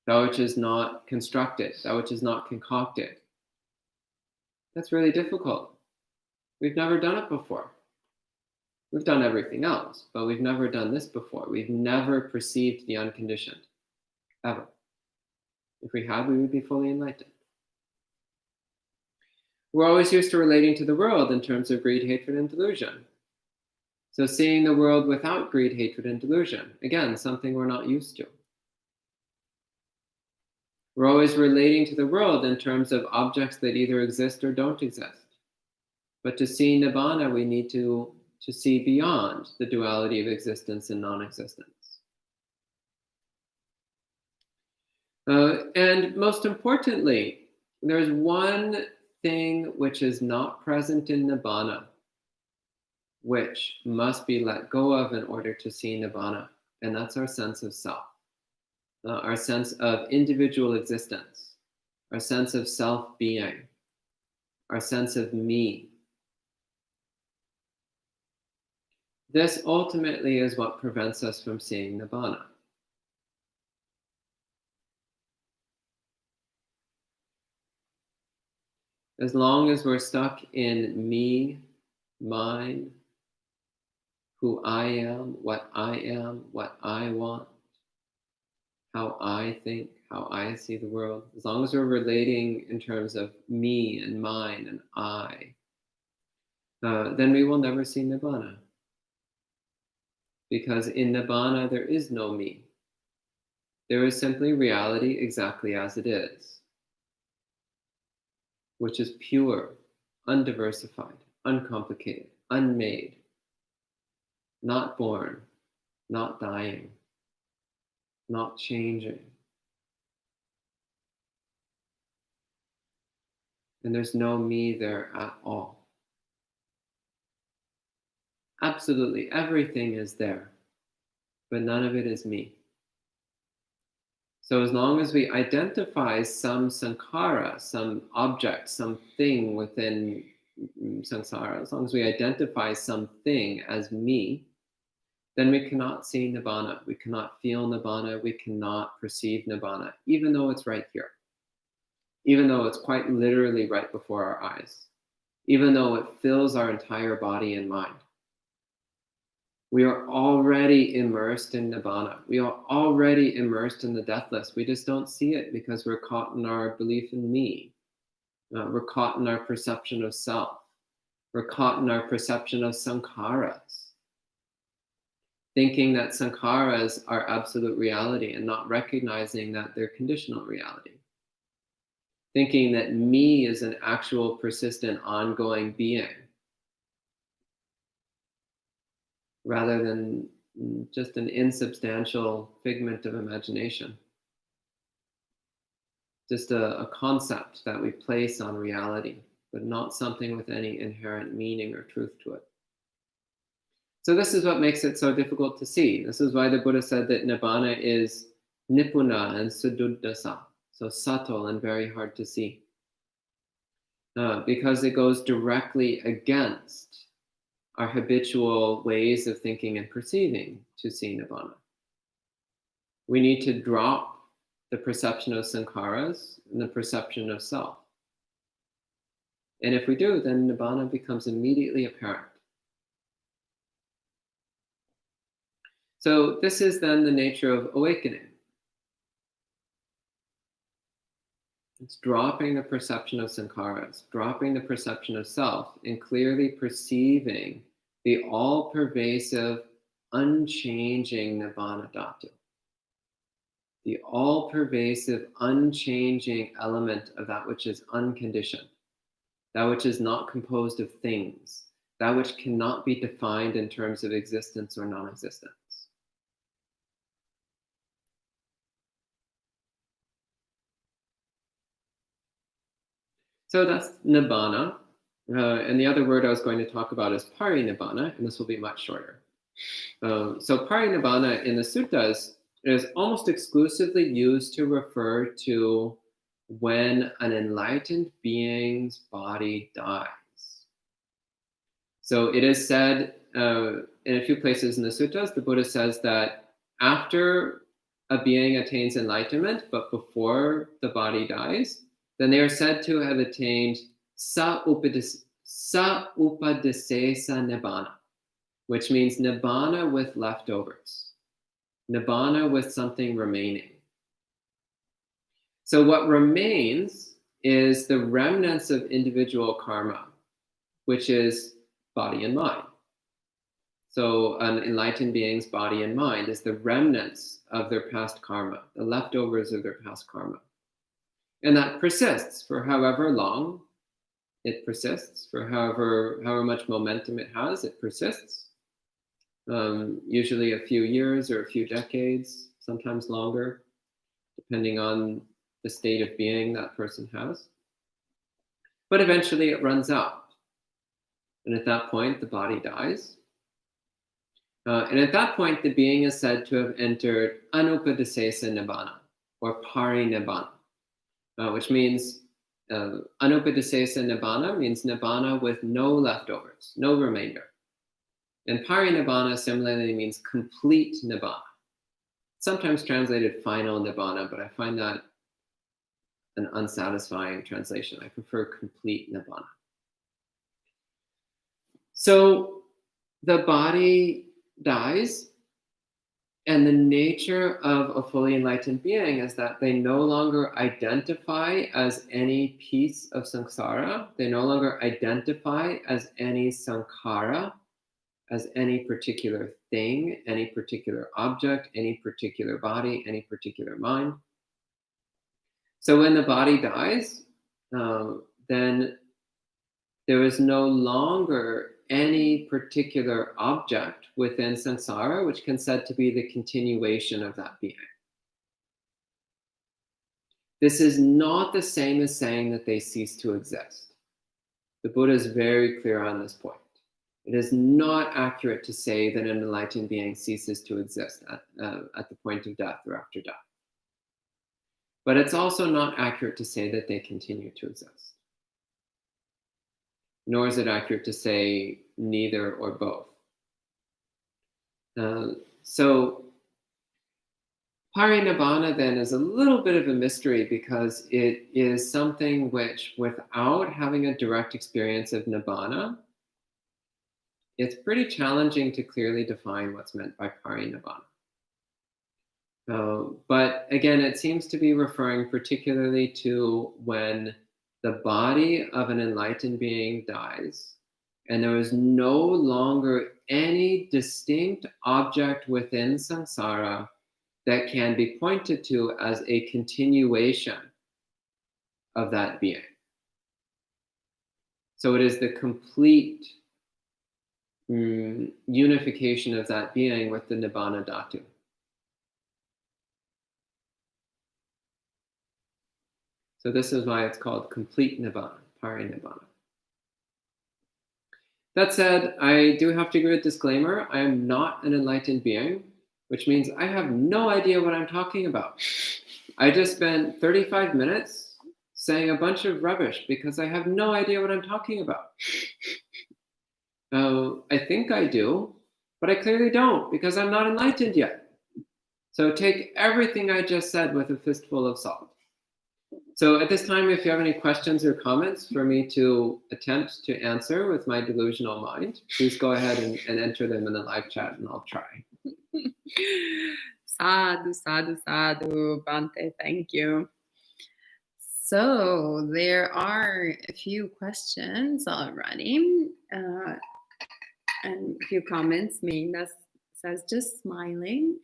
that which is not constructed, that which is not concocted. That's really difficult. We've never done it before. We've done everything else, but we've never done this before. We've never perceived the unconditioned, ever. If we had, we would be fully enlightened. We're always used to relating to the world in terms of greed, hatred, and delusion. So seeing the world without greed, hatred, and delusion, again, something we're not used to. We're always relating to the world in terms of objects that either exist or don't exist. But to see Nibbāna, we need to see beyond the duality of existence and non-existence. And most importantly, there's one thing which is not present in Nibbāna, which must be let go of in order to see Nibbāna, and that's our sense of self, our sense of individual existence, our sense of self-being, our sense of me. This ultimately is what prevents us from seeing Nibbāna. As long as we're stuck in me, mine, who I am, what I want, how I think, how I see the world, as long as we're relating in terms of me and mine and I, then we will never see Nibbāna. Because in Nibbāna, there is no me. There is simply reality exactly as it is, which is pure, undiversified, uncomplicated, unmade, not born, not dying, not changing. And there's no me there at all. Absolutely everything is there, but none of it is me. So as long as we identify some sankhara, some object, something within samsara, as long as we identify something as me, then we cannot see Nibbāna, we cannot feel Nibbāna, we cannot perceive Nibbāna, even though it's right here. even though it's quite literally right before our eyes, even though it fills our entire body and mind. We are already immersed in Nibbāna. We are already immersed in the deathless. We just don't see it because we're caught in our belief in me. We're caught in our perception of self. We're caught in our perception of sankharas, thinking that sankharas are absolute reality and not recognizing that they're conditional reality. Thinking that me is an actual, persistent, ongoing being, rather than just an insubstantial figment of imagination. Just a concept that we place on reality, but not something with any inherent meaning or truth to it. So this is what makes it so difficult to see. This is why the Buddha said that Nibbāna is Nibbāna and Suddhāso, so subtle and very hard to see. Because it goes directly against our habitual ways of thinking and perceiving to see Nibbāna. We need to drop the perception of sankharas and the perception of self. And if we do, then Nibbāna becomes immediately apparent. So this is then the nature of awakening. It's dropping the perception of sankharas, dropping the perception of self, and clearly perceiving the all-pervasive, unchanging Nibbāna Dhatu. The all-pervasive, unchanging element of that which is unconditioned, that which is not composed of things, that which cannot be defined in terms of existence or non-existence. So that's Nibbāna. And the other word I was going to talk about is Parinibbāna, and this will be much shorter. So Parinibbāna in the suttas is almost exclusively used to refer to when an enlightened being's body dies. So it is said in a few places in the suttas, the Buddha says that after a being attains enlightenment, but before the body dies, then they are said to have attained sa-upadisesa Nibbāna, which means Nibbāna with leftovers, Nibbāna with something remaining. So what remains is the remnants of individual karma, which is body and mind. So an enlightened being's body and mind is the remnants of their past karma, the leftovers of their past karma. And that persists for however long it persists, for however much momentum it has, it persists. Usually a few years or a few decades, sometimes longer, depending on the state of being that person has. But eventually it runs out. And at that point, the body dies. And at that point, the being is said to have entered Anupadisesa Nibbāna, or Parinibbāna. Which means Anupadisesa Nibbāna means Nibbāna with no leftovers, no remainder. And Parinibbāna similarly means complete Nibbāna. Sometimes translated final Nibbāna, but I find that an unsatisfying translation. I prefer complete Nibbāna. So the body dies, and the nature of a fully enlightened being is that they no longer identify as any piece of samsara. They no longer identify as any sankhara, as any particular thing, any particular object, any particular body, any particular mind. So when the body dies, then there is no longer any particular object within samsara which can said to be the continuation of that being. This is not the same as saying that they cease to exist. The Buddha is very clear on this point. It is not accurate to say that an enlightened being ceases to exist at the point of death or after death. But it's also not accurate to say that they continue to exist. Nor is it accurate to say neither or both. So Parinibbāna then is a little bit of a mystery because it is something which, without having a direct experience of Nibbāna, it's pretty challenging to clearly define what's meant by Parinibbāna. But again, it seems to be referring particularly to when the body of an enlightened being dies, and there is no longer any distinct object within samsara that can be pointed to as a continuation of that being. So it is the complete unification of that being with the Nibbāna Dhatu. So this is why it's called complete Nibbāna, Parinibbāna. That said, I do have to give a disclaimer. I am not an enlightened being, which means I have no idea what I'm talking about. I just spent 35 minutes saying a bunch of rubbish because I have no idea what I'm talking about. I think I do, but I clearly don't because I'm not enlightened yet. So take everything I just said with a fistful of salt. So at this time, if you have any questions or comments for me to attempt to answer with my delusional mind, please go ahead and enter them in the live chat and I'll try. Sadhu, sadhu, sadhu, Bhante, thank you. So there are a few questions already and a few comments. Meena says, just smiling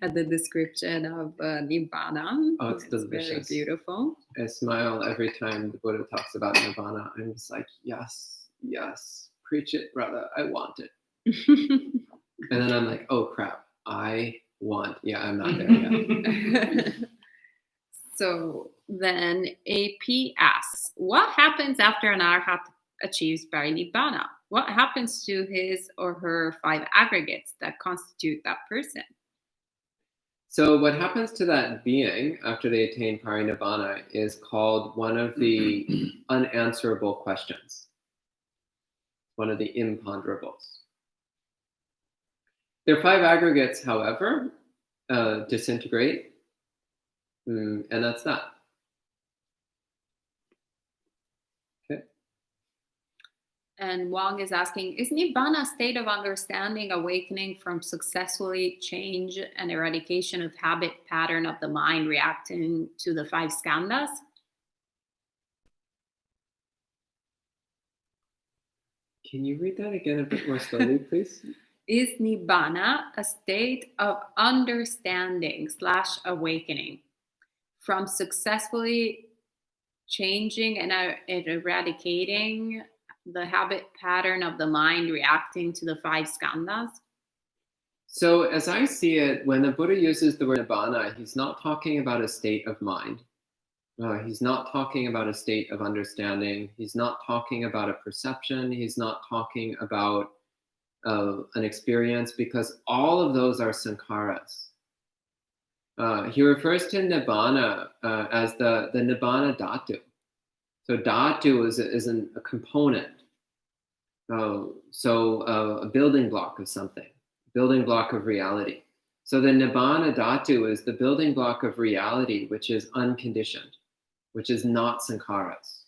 at the description of Nibbāna. Oh, it's delicious. Very beautiful. I smile every time the Buddha talks about Nibbāna. I'm just like, yes, yes, preach it, brother. I want it. And then I'm like, oh crap, I want. Yeah, I'm not there yet. So then AP asks, what happens after an arhat achieves Parinibbāna? What happens to his or her 5 aggregates that constitute that person? So what happens to that being after they attain Parinibbāna is called one of the unanswerable questions, one of the imponderables. Their 5 aggregates, however, disintegrate, and that's that. Okay. And Wang is asking, is Nibbāna a state of understanding, awakening from successfully change and eradication of habit pattern of the mind reacting to the 5 skandhas? Can you read that again a bit more slowly, please? Is Nibbāna a state of understanding / awakening from successfully changing and eradicating the habit pattern of the mind reacting to the 5 skandhas? So as I see it, when the Buddha uses the word Nibbāna, he's not talking about a state of mind. He's not talking about a state of understanding. He's not talking about a perception. He's not talking about an experience, because all of those are sankharas. He refers to Nibbāna as the Nibbāna Dhatu. So Dhatu is a component. A building block of something, building block of reality. So the Nibbāna Dhatu is the building block of reality, which is unconditioned, which is not sankharas.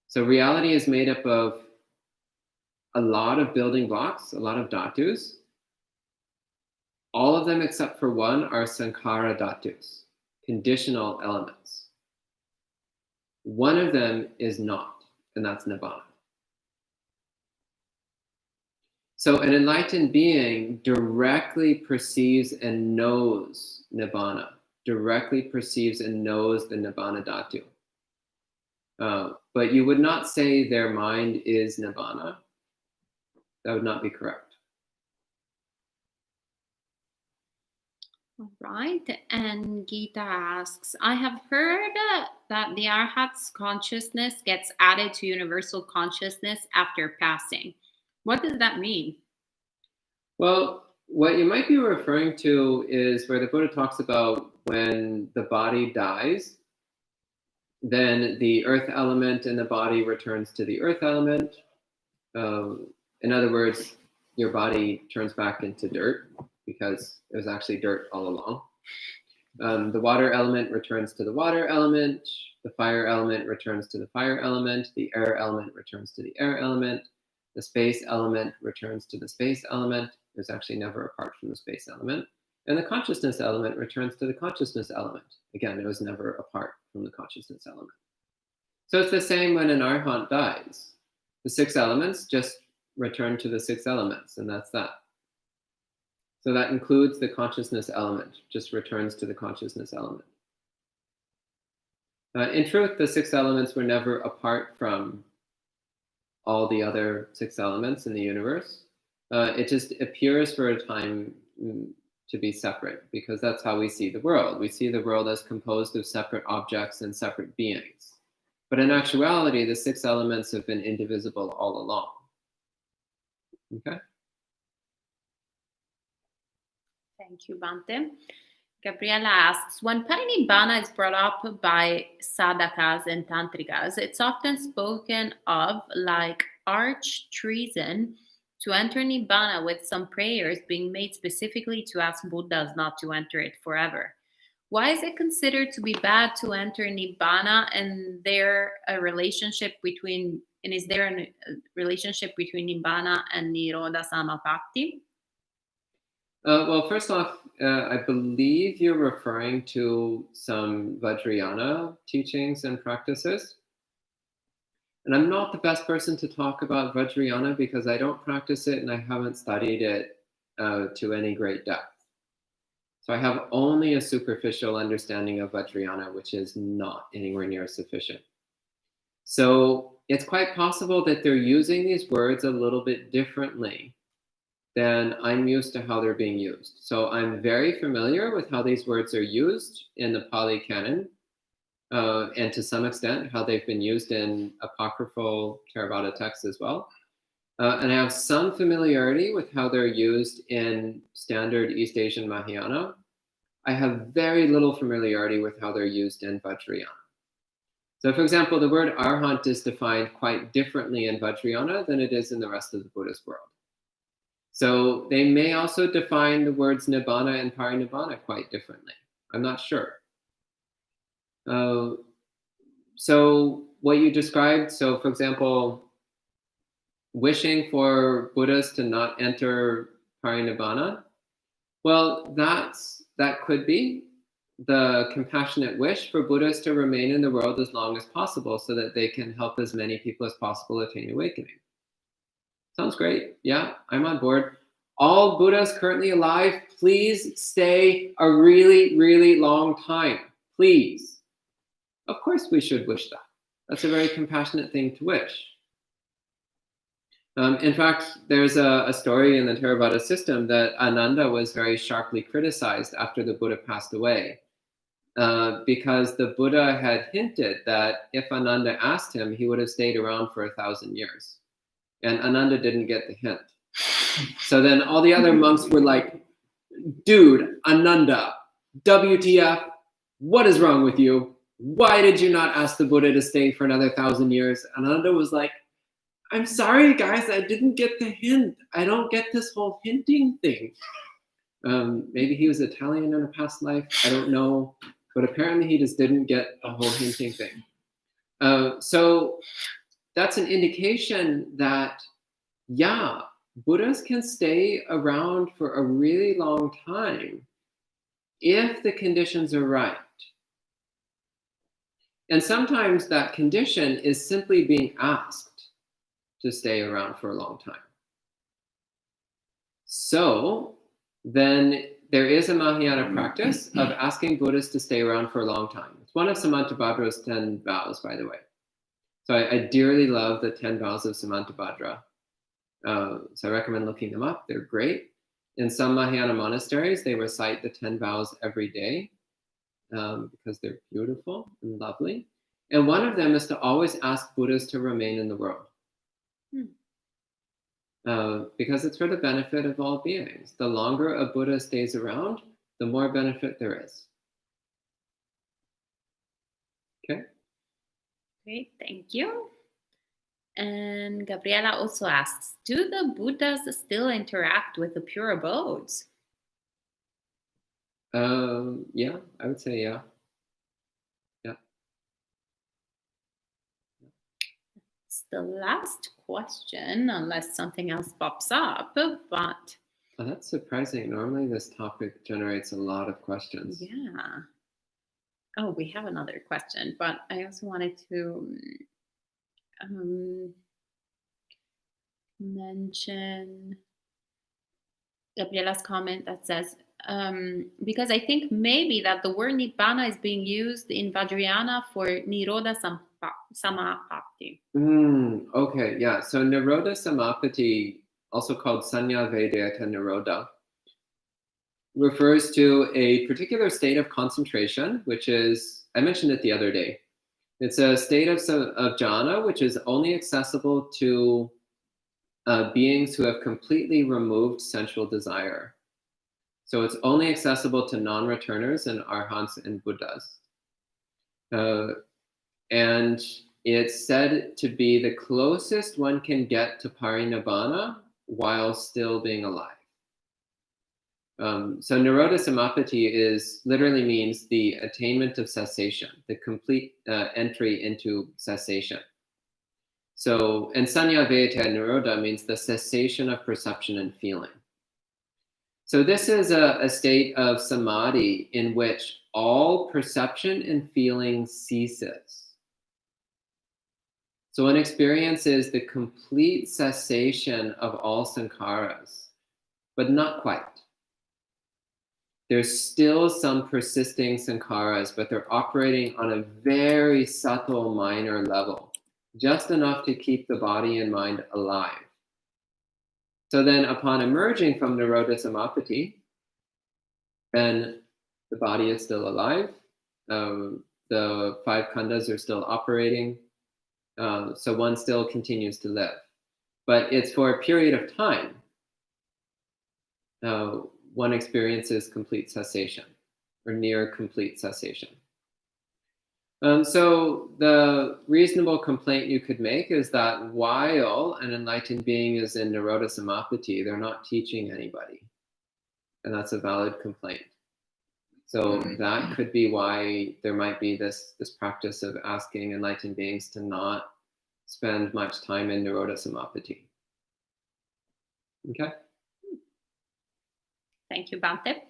So reality is made up of a lot of building blocks, a lot of dhatus. All of them except for one are sankhara dhatus, conditional elements. One of them is not, and that's Nibbāna. So an enlightened being directly perceives and knows Nibbāna, directly perceives and knows the Nibbāna Dhatu. But you would not say their mind is Nibbāna. That would not be correct. All right. And Gita asks, I have heard that the Arhat's consciousness gets added to universal consciousness after passing. What does that mean? Well, what you might be referring to is where the Buddha talks about when the body dies, then the earth element in the body returns to the earth element. In other words, your body turns back into dirt. because it was actually dirt all along. The water element returns to the water element. The fire element returns to the fire element. The air element returns to the air element. The space element returns to the space element. It was actually never apart from the space element. And the consciousness element returns to the consciousness element. Again, it was never apart from the consciousness element. So it's the same when an arhat dies. The 6 elements just return to the 6 elements, and that's that. So that includes the consciousness element, just returns to the consciousness element. In truth, the 6 elements were never apart from all the other 6 elements in the universe. It just appears for a time to be separate, because that's how we see the world. We see the world as composed of separate objects and separate beings. But in actuality, the 6 elements have been indivisible all along. Okay? Thank you, Bhante. Gabriela asks, when Parinibbāna is brought up by sadhakas and tantrikas, it's often spoken of like arch treason to enter Nibbāna, with some prayers being made specifically to ask Buddhas not to enter it forever. Why is it considered to be bad to enter Nibbāna, and is there a relationship between Nibbāna and Nirodha Samapatti? Well, first off, I believe you're referring to some Vajrayana teachings and practices. And I'm not the best person to talk about Vajrayana because I don't practice it and I haven't studied it to any great depth. So I have only a superficial understanding of Vajrayana, which is not anywhere near sufficient. So it's quite possible that they're using these words a little bit differently than I'm used to how they're being used. So I'm very familiar with how these words are used in the Pali Canon, and to some extent how they've been used in apocryphal Theravada texts as well. And I have some familiarity with how they're used in standard East Asian Mahayana. I have very little familiarity with how they're used in Vajrayana. So for example, the word arhat is defined quite differently in Vajrayana than it is in the rest of the Buddhist world. So they may also define the words Nibbāna and Parinibbāna quite differently. I'm not sure. So what you described, so for example, wishing for Buddhas to not enter Parinibbāna, well, that could be the compassionate wish for Buddhas to remain in the world as long as possible so that they can help as many people as possible attain awakening. Sounds great. Yeah, I'm on board. All Buddhas currently alive, please stay a really, really long time. Please. Of course we should wish that. That's a very compassionate thing to wish. In fact, there's a story in the Theravada system that Ananda was very sharply criticized after the Buddha passed away, because the Buddha had hinted that if Ananda asked him, he would have stayed around for 1,000 years. And Ananda didn't get the hint. So then all the other monks were like, dude, Ananda, WTF, what is wrong with you? Why did you not ask the Buddha to stay for another 1,000 years? And Ananda was like, I'm sorry, guys, I didn't get the hint. I don't get this whole hinting thing. Maybe he was Italian in a past life. I don't know. But apparently he just didn't get the whole hinting thing. So that's an indication that, yeah, Buddhas can stay around for a really long time if the conditions are right. And sometimes that condition is simply being asked to stay around for a long time. So then there is a Mahayana practice of asking Buddhists to stay around for a long time. It's one of Samantabhadra's 10 vows, by the way. So I dearly love the 10 vows of Samantabhadra. So I recommend looking them up. They're great. In some Mahayana monasteries, they recite the 10 vows every day because they're beautiful and lovely. And one of them is to always ask Buddhas to remain in the world. Because it's for the benefit of all beings. The longer a Buddha stays around, the more benefit there is. Okay? Great, thank you. And Gabriela also asks, do the Buddhas still interact with the pure abodes? Yeah, I would say yeah. Yeah. It's the last question, unless something else pops up. But Oh, that's surprising. Normally this topic generates a lot of questions. yeah. Oh, we have another question, but I also wanted to mention Gabriela's comment that says, because I think maybe that the word Nibbāna is being used in Vajrayana for Nirodha Samapatti. Okay, yeah. So Nirodha Samapatti, also called Sanya Vedayata Nirodha, refers to a particular state of concentration, which is, I mentioned it the other day. It's a state of jhana, which is only accessible to beings who have completely removed sensual desire. So it's only accessible to non-returners and arhants and Buddhas. And it's said to be the closest one can get to Parinibbāna while still being alive. So Nirodha Samapatti literally means the attainment of cessation, the complete entry into cessation. So, and Sanya Vedayata Nirodha means the cessation of perception and feeling. So this is a state of samadhi in which all perception and feeling ceases. So one experiences the complete cessation of all sankharas, but not quite. There's still some persisting sankharas, but they're operating on a very subtle minor level, just enough to keep the body and mind alive. So then upon emerging from Nirodha Samapatti, then the body is still alive, the five khandhas are still operating, so one still continues to live. But it's for a period of time. One experiences complete cessation or near complete cessation. So the reasonable complaint you could make is that while an enlightened being is in Nirodha Samapatti, they're not teaching anybody. And that's a valid complaint. So that could be why there might be this practice of asking enlightened beings to not spend much time in Nirodha Samapatti. Okay? Thank you, Bhante.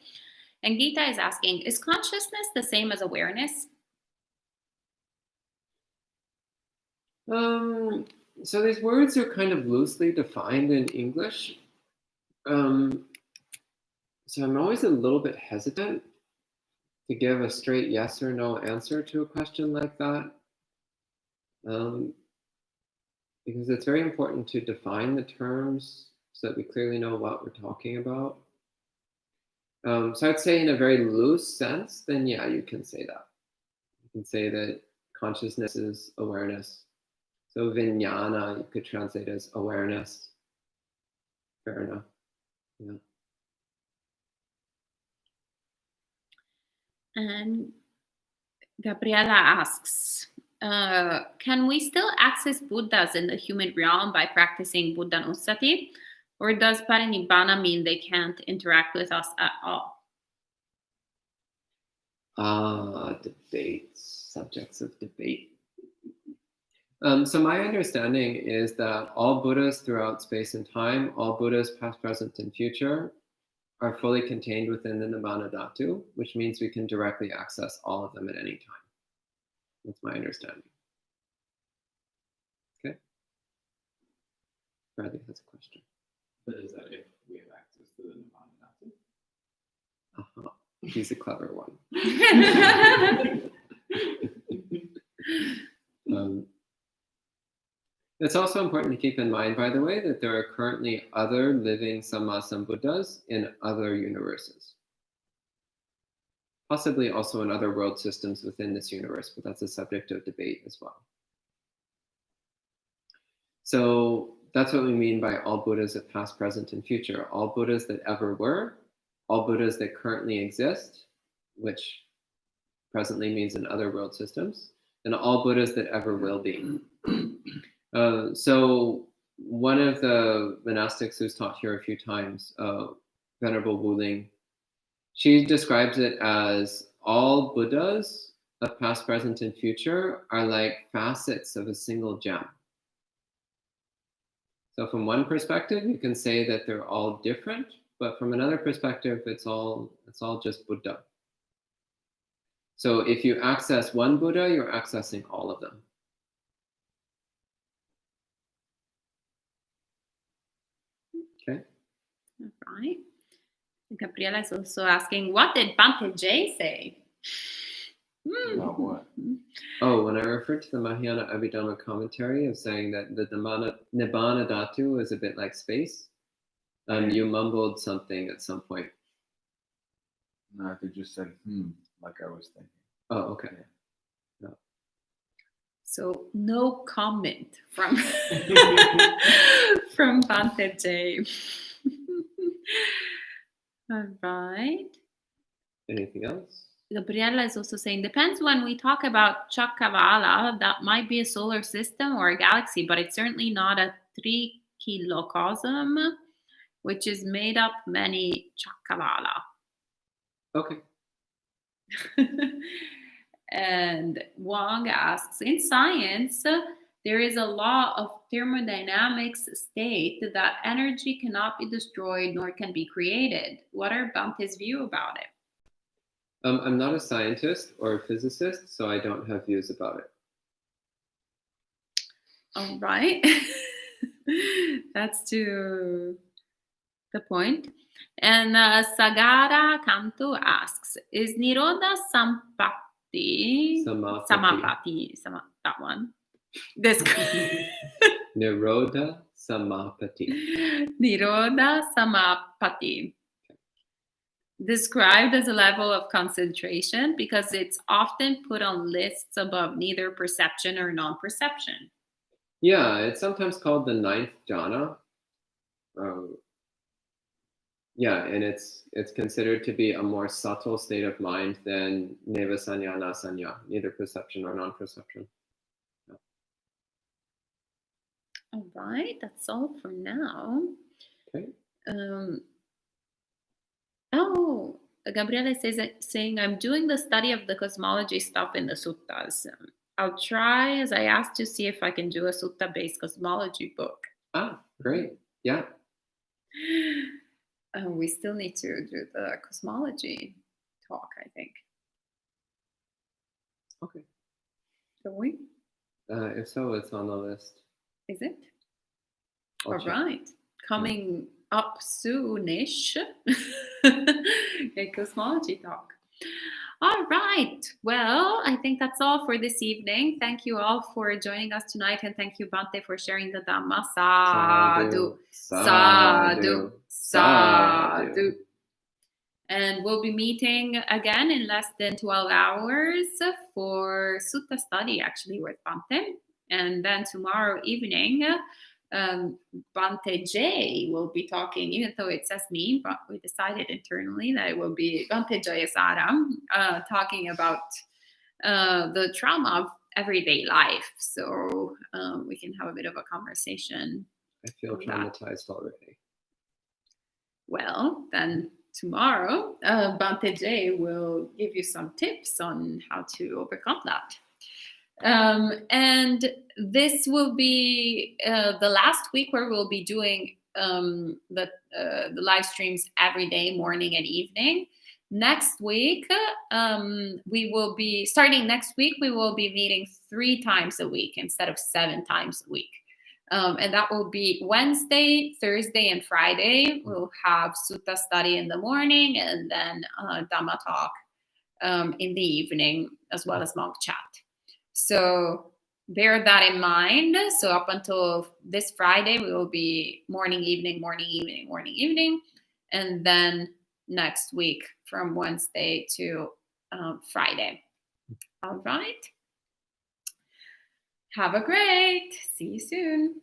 And Gita is asking, is consciousness the same as awareness? So these words are kind of loosely defined in English. So I'm always a little bit hesitant to give a straight yes or no answer to a question like that. Because it's very important to define the terms so that we clearly know what we're talking about. So I'd say in a very loose sense, then yeah, you can say that. You can say that consciousness is awareness. So vijnana, you could translate as awareness. Fair enough. Yeah. And Gabriela asks, can we still access Buddhas in the human realm by practicing Buddhanussati? Or does Parinibbāna mean they can't interact with us at all? Debates, subjects of debate. So my understanding is that all Buddhas throughout space and time, all Buddhas past, present, and future, are fully contained within the Nibbāna Dhatu, which means we can directly access all of them at any time. That's my understanding. Okay. Bradley has a question. But is that if we have access to the Nibbāna Dhatu? Uh-huh. He's a clever one. It's also important to keep in mind, by the way, that there are currently other living Samma Sambuddhas in other universes. Possibly also in other world systems within this universe, but that's a subject of debate as well. So that's what we mean by all Buddhas of past, present, and future. All Buddhas that ever were, all Buddhas that currently exist, which presently means in other world systems, and all Buddhas that ever will be. So one of the monastics who's taught here a few times, Venerable Wu Ling, She describes it as all Buddhas of past, present, and future are like facets of a single gem. So from one perspective, you can say that they're all different, but from another perspective, it's all just Buddha. So if you access one Buddha, you're accessing all of them. Okay. All right. Gabriela is also asking, what did Bhante J say? About what? Oh, when I referred to the Mahayana Abhidhamma commentary of saying that the Nibbāna Dhatu is a bit like space, you mumbled something at some point. No, I think you said, like I was thinking. Oh, okay. No. So no comment from from Bhante J. All right. Anything else? Gabriela is also saying, depends when we talk about Chakavala, that might be a solar system or a galaxy, but it's certainly not a Trikilocosm, which is made up many Chakavala. Okay. And Wong asks, in science, there is a law of thermodynamics state that energy cannot be destroyed nor can be created. What are Bhante's view about it? I'm not a scientist or a physicist, so I don't have views about it. All right. That's to the point. And Sagara Kantu asks, is Nirodha Sampati, that one, Nirodha Samapati. Nirodha Samapati, described as a level of concentration because it's often put on lists above neither perception or non-perception. Yeah, it's sometimes called the ninth jhana. Yeah, and it's considered to be a more subtle state of mind than neva sanya, na sanya, neither perception or non-perception. Yeah. All right, that's all for now. Okay. Oh, Gabriela says saying, I'm doing the study of the cosmology stuff in the suttas. I'll try, as I asked, to see if I can do a sutta-based cosmology book. Ah, great. Yeah. We still need to do the cosmology talk, I think. Okay. Don't we? If so, it's on the list. Is it? I'll All check. right. Coming up soonish, a cosmology talk. All right. Well, I think that's all for this evening. Thank you all for joining us tonight, and thank you, Bhante, for sharing the Dhamma. Sadhu, sadhu, sadhu. And we'll be meeting again in less than 12 hours for Sutta study, actually, with Bhante. And then tomorrow evening, Bhante J will be talking, even though it says me, but we decided internally that it will be Bhante Jayasara talking about the trauma of everyday life. So we can have a bit of a conversation. I feel traumatized already. Well, then tomorrow, Bhante J will give you some tips on how to overcome that. And this will be the last week where we'll be doing the live streams every day, morning and evening. Next week, we will be starting next week. We will be meeting 3 times a week instead of 7 times a week. And that will be Wednesday, Thursday, and Friday. We'll have Sutta study in the morning and then Dhamma talk in the evening, as well as monk chat. So bear that in mind. So up until this Friday, we will be morning, evening, morning, evening, morning, evening. And then next week from Wednesday to Friday. All right. Have a great. See you soon.